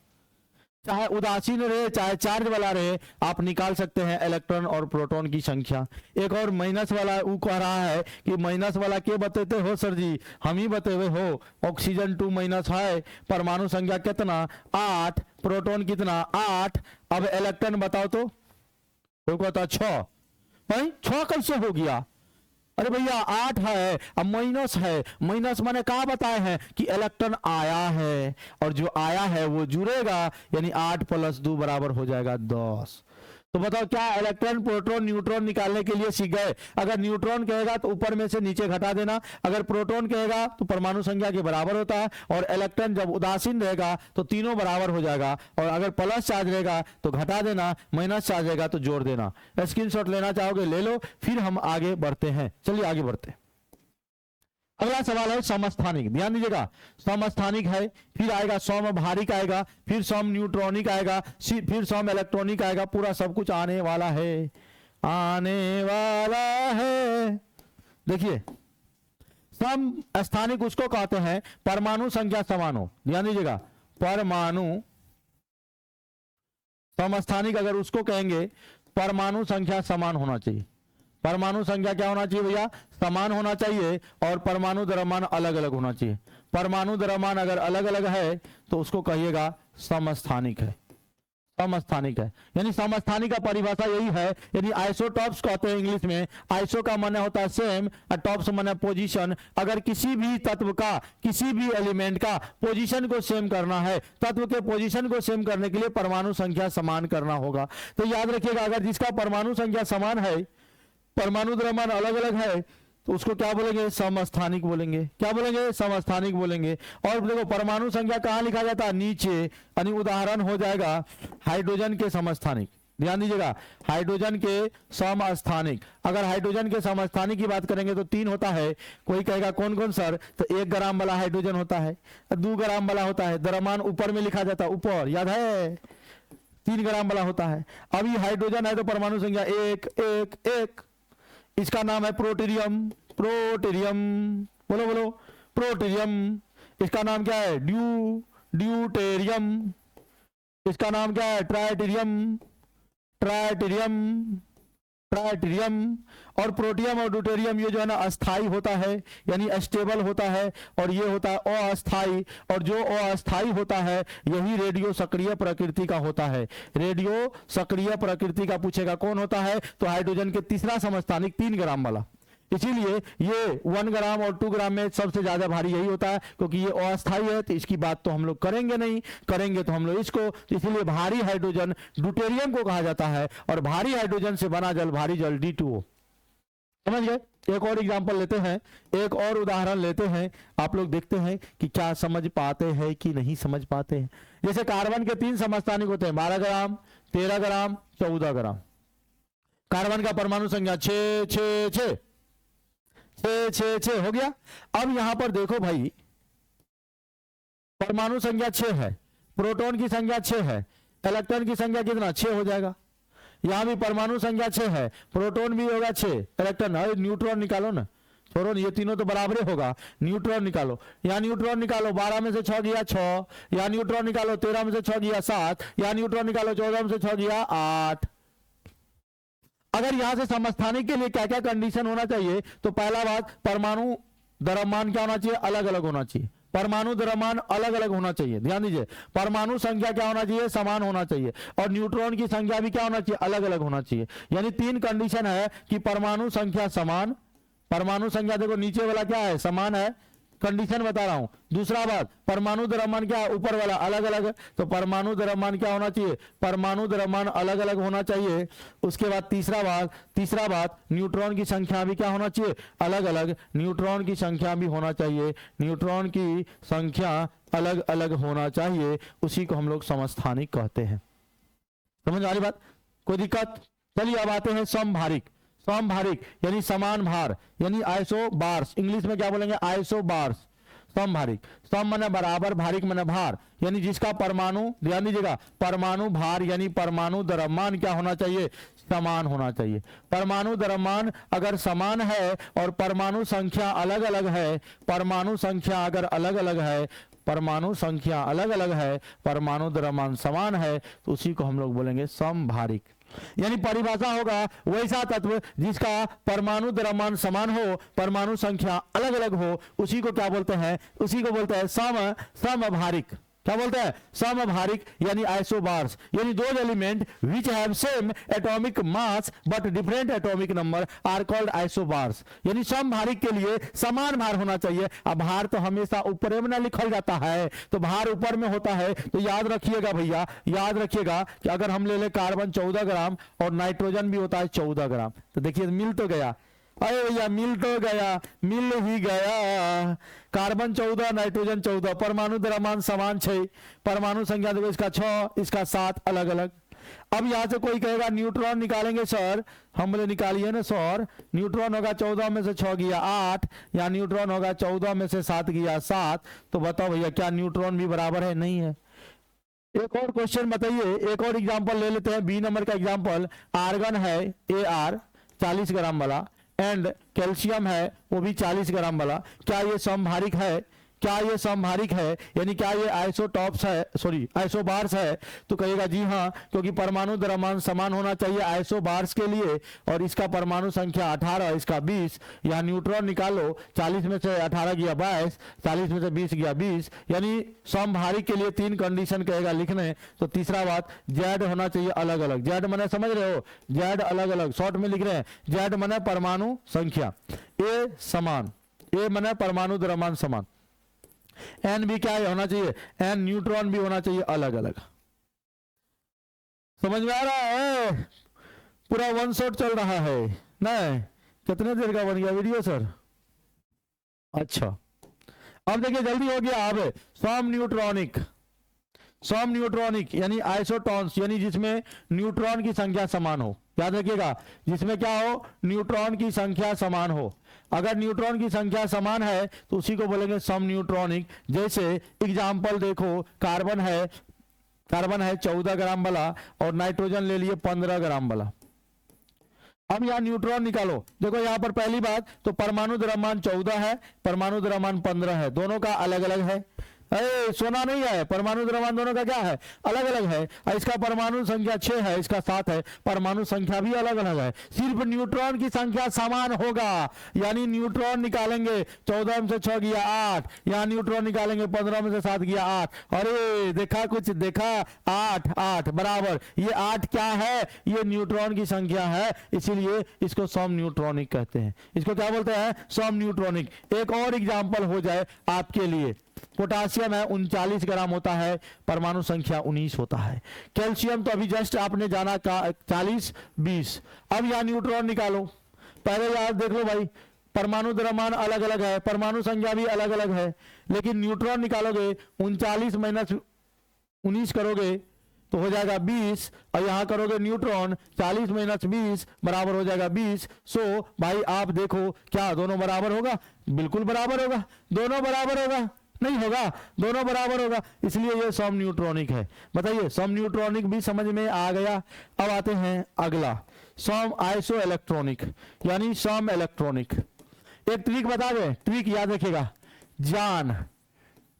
चाहे उदासीन रहे चाहे चार्ज वाला रहे, आप निकाल सकते हैं इलेक्ट्रॉन और प्रोटॉन की संख्या। एक और माइनस वाला वो कह रहा है कि माइनस वाला के बताते हो सर जी? हम ही बते हुए हो। ऑक्सीजन 2 माइनस है, परमाणु संख्या कितना? 8, प्रोटॉन कितना? 8। अब इलेक्ट्रॉन बताओ तो कहता 6 भाई। 6 कल से हो गया? अरे भैया 8 है, अब माइनस है। माइनस माने कहा बताए हैं कि इलेक्ट्रॉन आया है, और जो आया है वो जुड़ेगा, यानी 8 प्लस 2 बराबर हो जाएगा 10। तो बताओ क्या इलेक्ट्रॉन प्रोटॉन न्यूट्रॉन निकालने के लिए सीख गए? अगर न्यूट्रॉन कहेगा तो ऊपर में से नीचे घटा देना, अगर प्रोटॉन कहेगा तो परमाणु संख्या के बराबर होता है, और इलेक्ट्रॉन जब उदासीन रहेगा तो तीनों बराबर हो जाएगा, और अगर प्लस चार्ज रहेगा तो घटा देना, माइनस चार्ज रहेगा तो जोड़ देना। स्क्रीनशॉट लेना चाहोगे ले लो, फिर हम आगे बढ़ते हैं। चलिए आगे बढ़ते हैं। अगला सवाल है समस्थानिक। ध्यान दीजिएगा, समस्थानिक है, फिर आएगा समभारिक आएगा, फिर सम न्यूट्रॉनिक आएगा, फिर सम इलेक्ट्रॉनिक आएगा। पूरा सब कुछ आने वाला है, आने वाला है। देखिए, सम स्थानिक उसको कहते हैं परमाणु संख्या समान हो। ध्यान दीजिएगा, परमाणु समस्थानिक अगर उसको कहेंगे परमाणु संख्या समान होना चाहिए। परमाणु संख्या क्या होना चाहिए भैया? समान होना चाहिए, और परमाणु द्रव्यमान अलग अलग होना चाहिए। परमाणु द्रव्यमान अगर अलग अलग है तो उसको कहिएगा समस्थानिक है। समस्थानिक है, यानी समस्थानिक का परिभाषा यही है। यानी आइसोटॉप्स कहते हैं इंग्लिश में। आइसो का माने होता है सेम, और टॉप्स माने पोजीशन। अगर किसी भी तत्व का, किसी भी एलिमेंट का पोजीशन को सेम करना है, तत्व के पोजीशन को सेम करने के लिए परमाणु संख्या समान करना होगा। तो याद रखिएगा, अगर जिसका परमाणु संख्या समान है, परमाणु द्रव्यमान अलग अलग है, तो उसको क्या बोलेंगे? समस्थानिक बोलेंगे। क्या बोलेंगे? समस्थानिक बोलेंगे। और देखो परमाणु संख्या कहां लिखा जाता है? नीचे। यानी उदाहरण हो जाएगा हाइड्रोजन के समस्थानिक। ध्यान दीजिएगा, हाइड्रोजन के समस्थानिक। अगर हाइड्रोजन के समस्थानिक की बात करेंगे तो 3 होता है। कोई कहेगा कौन कौन सर? तो 1 ग्राम वाला हाइड्रोजन होता है, 2 ग्राम वाला होता है, द्रव्यमान ऊपर में लिखा जाता है, ऊपर याद है, 3 ग्राम वाला होता है। अब ये हाइड्रोजन है तो परमाणु संख्या 1 1 1। इसका नाम है प्रोटेरियम। प्रोटेरियम बोलो बोलो, प्रोटेरियम। इसका नाम क्या है? ड्यूटेरियम। इसका नाम क्या है? ट्राइटेरियम। ट्राइटेरियम ट्राइटेरियम। और प्रोटियम और ड्यूटेरियम ये जो है ना अस्थाई होता है, यानी स्टेबल होता है, और ये होता है अस्थाई। और जो अस्थाई होता है यही रेडियो सक्रिय प्रकृति का होता है। रेडियो सक्रिय प्रकृति का पूछेगा कौन होता है? तो हाइड्रोजन के तीसरा समस्थानिक 3 ग्राम वाला। इसीलिए ये 1 ग्राम और 2 ग्राम में सबसे ज्यादा भारी यही होता है, क्योंकि ये अस्थाई है। तो इसकी बात तो हम लोग करेंगे नहीं, करेंगे तो हम लोग इसको। तो इसलिए भारी हाइड्रोजन ड्यूटेरियम को कहा जाता है, और भारी हाइड्रोजन से बना जल भारी जल D2O। समझ गए? एक और एग्जांपल लेते हैं, एक और उदाहरण लेते हैं। आप लोग देखते हैं कि क्या समझ पाते हैं कि नहीं समझ पाते हैं। जैसे कार्बन के 3 समस्थानिक होते हैं, 12 ग्राम, 13 ग्राम, 14 ग्राम। कार्बन का परमाणु संख्या 6 6 6 6 6 6 हो गया। अब यहां पर देखो भाई, परमाणु संख्या 6 है, प्रोटॉन की संख्या 6 है, इलेक्ट्रॉन की संख्या कितना? 6 हो जाएगा। यहां भी परमाणु संख्या 6 है, प्रोटॉन भी होगा 6, इलेक्ट्रॉन। अरे न्यूट्रॉन निकालो ना, छोड़ो, ये तीनों तो बराबर होगा। न्यूट्रॉन निकालो, यहाँ न्यूट्रॉन निकालो, 12 में से 6 गया 6। यहाँ न्यूट्रॉन निकालो, 13 में से 6 गया 7। यहाँ न्यूट्रॉन निकालो, 14 में से 6 गया 8। अगर यहां से समस्थानिक के लिए क्या क्या कंडीशन होना चाहिए? तो पहला बात, परमाणु द्रव्यमान क्या होना चाहिए? अलग अलग होना चाहिए। परमाणु द्रव्यमान अलग अलग होना चाहिए। ध्यान दीजिए, परमाणु संख्या क्या होना चाहिए? समान होना चाहिए। और न्यूट्रॉन की संख्या भी क्या होना चाहिए? अलग अलग होना चाहिए। यानी 3 कंडीशन है कि परमाणु संख्या समान, परमाणु संख्या देखो नीचे वाला क्या है, समान है, कंडीशन बता रहा हूं। दूसरा बात, परमाणु द्रव्यमान क्या है, ऊपर वाला अलग अलग है, तो परमाणु द्रव्यमान क्या होना चाहिए, परमाणु द्रव्यमान अलग अलग होना चाहिए। उसके बाद तीसरा बात न्यूट्रॉन की संख्या भी क्या होना चाहिए, अलग अलग, न्यूट्रॉन की संख्या भी होना चाहिए, न्यूट्रॉन की संख्या अलग अलग होना चाहिए, उसी को हम लोग समस्थानिक कहते हैं। समझ आ रही बात, कोई दिक्कत? चलिए अब आते हैं समभारिक। समभारिक यानी समान भार, यानी आइसोबार्स, इंग्लिश में क्या बोलेंगे, आइसोबार्स। समभारिक, सम माने बराबर, भारिक माने भार, यानी जिसका परमाणु, ध्यान दीजिएगा, परमाणु भार यानी परमाणु द्रव्यमान क्या होना चाहिए, समान होना चाहिए। परमाणु द्रव्यमान अगर समान है और परमाणु संख्या अलग अलग है, परमाणु संख्या अगर अलग अलग है, परमाणु संख्या अलग अलग है, परमाणु द्रव्यमान समान है, तो उसी को हम लोग बोलेंगे समभारिक। यानी परिभाषा होगा वैसा तत्व जिसका परमाणु द्रव्यमान समान हो, परमाणु संख्या अलग अलग हो, उसी को क्या बोलते हैं, उसी को बोलते हैं समभारिक। क्या बोलते हैं, समभारिक यानी आइसोबार्स, यानी दो element which have same atomic mass but different atomic number are called isobars. यानी समभारिक के लिए समान भार होना चाहिए। अब भार तो हमेशा ऊपर में ना लिखा जाता है, तो भार ऊपर में होता है, तो याद रखिएगा भैया, याद रखिएगा कि अगर हम ले ले कार्बन 14 ग्राम और नाइट्रोजन भी होता है 14 ग्राम, तो देखिए मिल तो गया, अरे भैया मिल तो गया, मिल ही गया, कार्बन 14 नाइट्रोजन 14, परमाणु द्रव्यमान समान 6, परमाणु संख्या देखो इसका 6 इसका 7 अलग अलग। अब यहां से कोई कहेगा न्यूट्रॉन निकालेंगे सर, हम बोले निकालिए ना सर, न्यूट्रॉन होगा 14 में से 6 गया 8, या न्यूट्रॉन होगा 14 में से 7 गया 7, तो बताओ भैया क्या न्यूट्रॉन भी बराबर है, नहीं है। एक और क्वेश्चन बताइए, एक और एग्जांपल ले लेते हैं, बी नंबर का एग्जांपल, आर्गन है AR 40 ग्राम वाला एंड कैल्शियम है वो भी 40 ग्राम वाला, क्या ये समभारिक है, क्या ये समभारिक है, यानी क्या ये आइसोटॉप्स है, सॉरी आइसोबार्स है, तो कहेगा जी हाँ, क्योंकि परमाणु द्रव्यमान समान होना चाहिए आइसोबार्स के लिए, और इसका परमाणु संख्या 18 इसका 20, या न्यूट्रॉन निकालो, 40 में से 18 गया 22, 40 में से 20 गया 20, यानी समभारिक के लिए 3 कंडीशन कहेगा लिखने। तो तीसरा बात, जेड होना चाहिए अलग अलग, जेड माने समझ रहे हो, जेड अलग अलग, शॉर्ट में लिख रहे हैं, जेड माने परमाणु संख्या, ए समान, ए माने परमाणु द्रव्यमान समान, एन भी क्या है होना चाहिए, एन न्यूट्रॉन भी होना चाहिए अलग अलग। समझ में आ रहा है, पूरा वन शॉट चल रहा है नहीं, कितने देर का बन गया वीडियो सर, अच्छा अब देखिए जल्दी हो गया। अब सम न्यूट्रॉनिक, सम न्यूट्रॉनिक यानी आइसोटॉन्स, यानी जिसमें न्यूट्रॉन की संख्या समान हो, याद रखिएगा जिसमें क्या हो, न्यूट्रॉन की संख्या समान हो। अगर न्यूट्रॉन की संख्या समान है तो उसी को बोलेंगे सम न्यूट्रॉनिक। जैसे एग्जांपल देखो, कार्बन है 14 ग्राम वाला और नाइट्रोजन ले लिए 15 ग्राम वाला। अब यहां न्यूट्रॉन निकालो, देखो यहां पर पहली बात तो परमाणु द्रव्यमान 14 है, परमाणु द्रव्यमान 15 है, दोनों का अलग अलग है। सोना नहीं है, परमाणु द्रव्यमान दोनों का क्या है, अलग अलग है। इसका परमाणु संख्या 6 है, इसका 7 है, परमाणु संख्या भी अलग अलग है, सिर्फ न्यूट्रॉन की संख्या समान होगा। यानी न्यूट्रॉन निकालेंगे 14 में से 6 गया 8, यहाँ न्यूट्रॉन निकालेंगे 15 में से 7 गया 8, अरे देखा कुछ देखा, 8 8 बराबर, ये 8 क्या है, ये न्यूट्रॉन की संख्या है, इसीलिए इसको सम न्यूट्रॉनिक कहते हैं। इसको क्या बोलते हैं, सम न्यूट्रॉनिक। एक और एग्जाम्पल हो जाए आपके लिए, पोटासियम है 39 ग्राम होता है, परमाणु संख्या 19 होता है। कैल्शियम तो अभी जस्ट आपने जाना 40 20। अब यहां न्यूट्रॉन निकालो, पहले याद देख लो भाई, परमाणु द्रव्यमान अलग अलग है, परमाणु संख्या भी अलग अलग है, लेकिन न्यूट्रॉन निकालोगे 39 माइनस 19 करोगे तो हो जाएगा 20, और यहां करोगे न्यूट्रॉन 40 माइनस 20 बराबर हो जाएगा 20। सो भाई आप देखो क्या दोनों बराबर होगा, बिल्कुल बराबर होगा, दोनों बराबर होगा, नहीं होगा, दोनों बराबर होगा, इसलिए ये सम न्यूट्रॉनिक है। बताइए सम न्यूट्रॉनिक भी समझ में आ गया। अब आते हैं अगला, सम आइसो इलेक्ट्रॉनिक यानी सम इलेक्ट्रॉनिक। एक ट्रिक बता दे, ट्रिक याद रखिएगा, जान,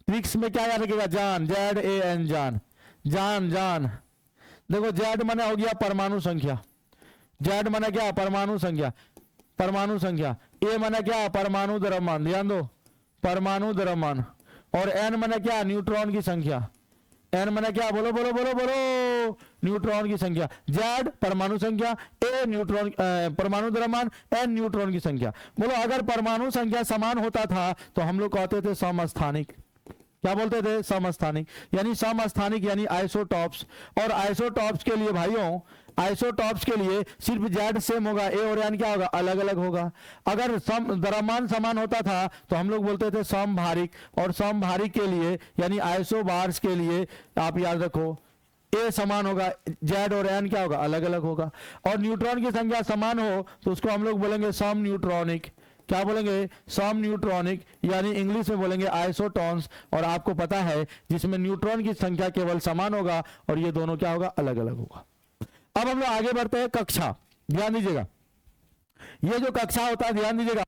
ट्रिक्स में क्या याद रखिएगा, जान, ZAN जान, जान जान। देखो जेड माने हो गया परमाणु संख्या, जेड माने क्या, परमाणु संख्या, परमाणु संख्या, ए माने क्या, परमाणु द्रव्यमान, ध्यान दो परमाणु द्रव्यमान, और एन माने क्या, न्यूट्रॉन की संख्या, एन माने क्या, बोलो बोलो बोलो बोलो, न्यूट्रॉन की संख्या। जेड परमाणु संख्या, ए न्यूट्रॉन परमाणु द्रव्यमान, एन न्यूट्रॉन की संख्या। बोलो अगर परमाणु संख्या समान होता था तो हम लोग कहते थे समस्थानिक। क्या बोलते थे? समस्थानिक। यानी समस्थानिक यानी आइसोटॉप्स। और आइसोटॉप्स के लिए भाइयों, आइसोटॉप्स के लिए सिर्फ जेड सेम होगा, ए और एन क्या होगा, अलग अलग होगा। अगर द्रव्यमान समान होता था तो हम लोग बोलते थे समभारिक। और समभारिक के लिए यानी आइसोबार्स के लिए आप याद रखो, ए समान होगा, जेड और एन क्या होगा, अलग अलग होगा। और न्यूट्रॉन की संख्या समान हो तो उसको हम लोग बोलेंगे सम न्यूट्रॉनिक। क्या बोलेंगे? सम न्यूट्रॉनिक, यानी इंग्लिश में बोलेंगे आइसोटॉन्स। और आपको पता है जिसमें न्यूट्रॉन की संख्या केवल समान होगा और ये दोनों क्या होगा, अलग अलग होगा। अब हम लोग आगे बढ़ते हैं, कक्षा। ध्यान दीजिएगा, ये जो कक्षा होता है, ध्यान दीजिएगा।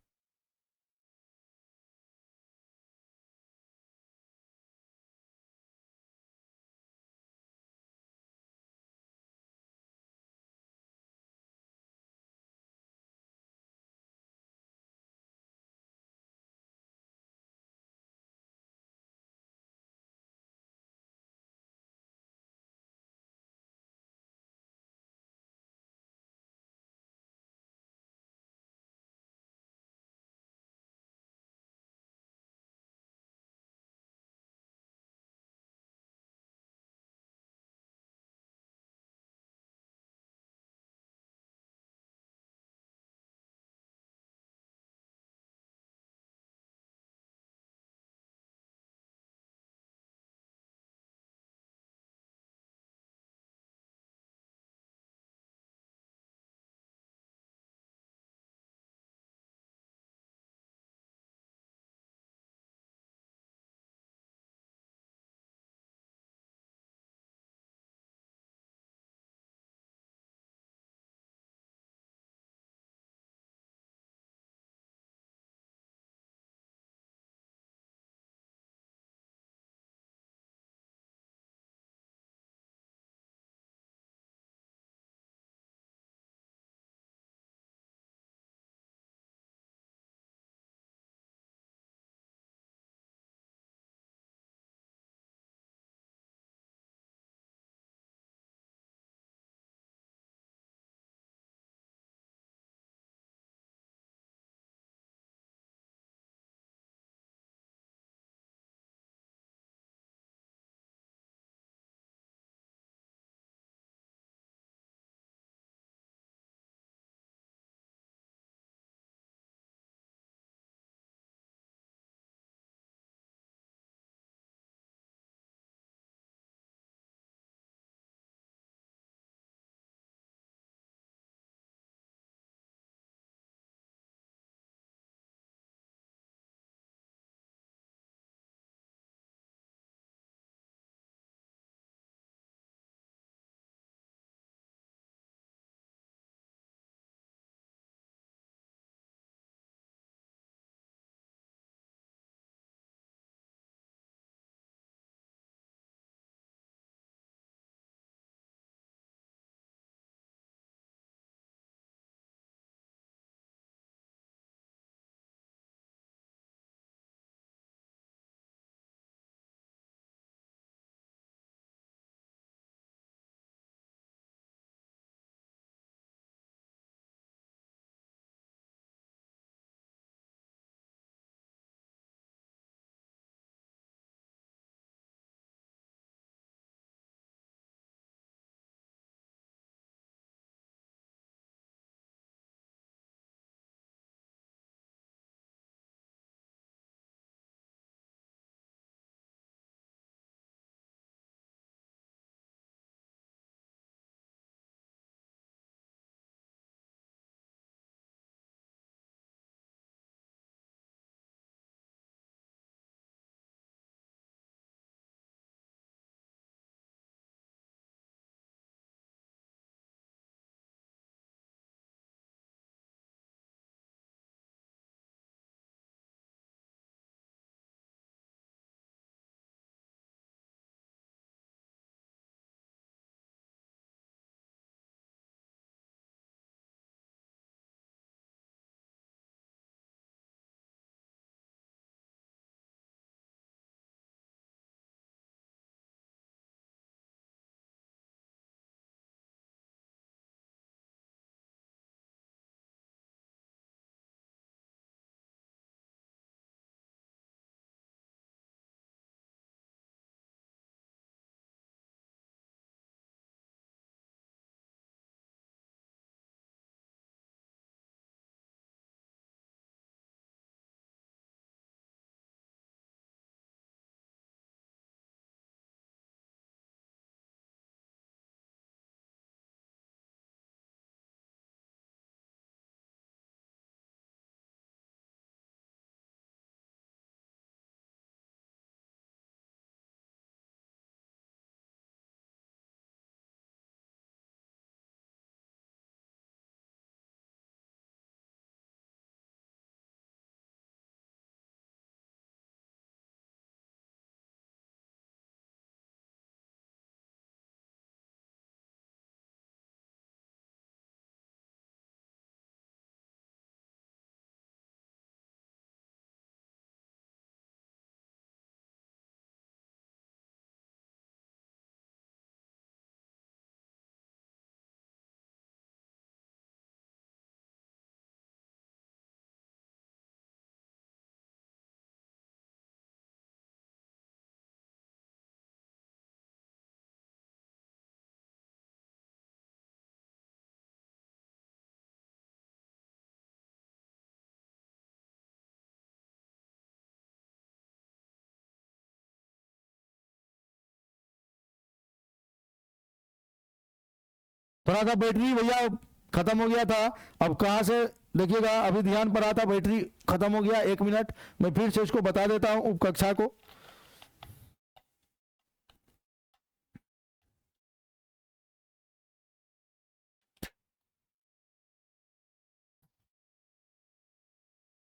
थोड़ा सा बैटरी भैया खत्म हो गया था, अब कहाँ से देखिएगा, अभी ध्यान पर आता बैटरी खत्म हो गया। 1 मिनट मैं फिर से इसको बता देता हूं उपकक्षा को।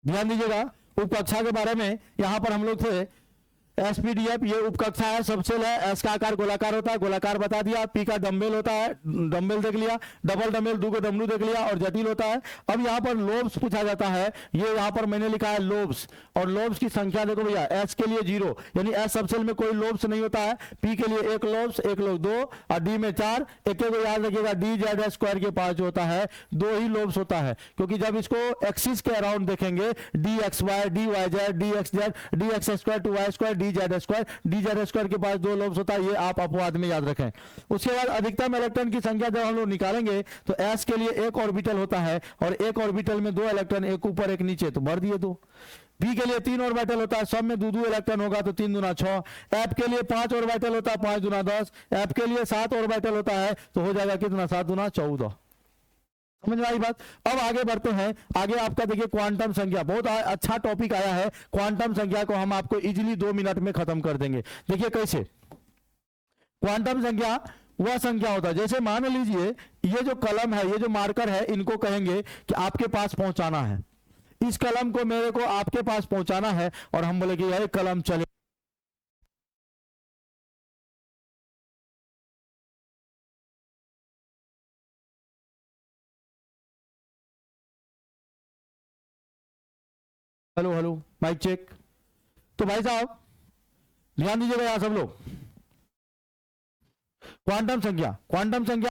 ध्यान दीजिएगा उपकक्षा के बारे में, यहां पर हम लोग थे एसपीडीएफ, ये उपकक्षा है, सबसेल है। एस का आकार गोलाकार होता है, गोलाकार बता दिया। पी का डंबल होता है, डंबल देख लिया। डबल डंबल 2 को डब्लू देख लिया, और जटिल होता है। अब यहाँ पर लोब्स पूछा जाता है, ये यहाँ पर मैंने लिखा है लोब्स, और लोब्स की संख्या देखो भैया, एस के लिए 0 यानी एस सबसेल में कोई लोब्स नहीं होता है। पी के लिए 1 लोब्स, 1 लोब 2, और डी में 4। एक को याद रखिएगा, डी जेड स्क्वायर के पास जो होता है 2 ही लोब्स होता है, क्योंकि जब इसको एक्सिस के अराउंड देखेंगे, d x y, d y z, d x z, d x square to y square, d z square, d z square के पास 2 लोब्स होता है। ये आप अपवाद में याद रखें। उसके बाद अधिकतम इलेक्ट्रॉन की संख्या जब हम लोग निकालेंगे तो एस के लिए 1 ऑर्बिटल होता है, और 1 ऑर्बिटल में 2 इलेक्ट्रॉन, एक ऊपर एक नीचे, तो भर दिए 2। बी के लिए 3 ऑर्बिटल होता है, सब में 2 इलेक्ट्रॉन होगा, तो 3 दूना 6। एफ के लिए 5 ऑर्बिटल होता है, 5 दूना 10। एफ के लिए 7 ऑर्बिटल होता है, तो हो जाएगा कितना, 7 दूना 14। समझ में आई बात। अब आगे बढ़ते हैं। आगे आपका देखिए क्वांटम संख्या, बहुत अच्छा टॉपिक आया है। क्वांटम संख्या को हम आपको इजीली 2 मिनट में खत्म कर देंगे। देखिए कैसे क्वांटम संख्या वह संख्या होता है, जैसे मान लीजिए ये जो कलम है, ये जो मार्कर है, इनको कहेंगे कि आपके पास पहुंचाना है। इस कलम को मेरे को आपके पास पहुंचाना है, और हम बोले कि यह कलम चले। Hello hello, mic check. तो भाई साहब ध्यान दीजिएगा यहां सब लोग, क्वांटम संख्या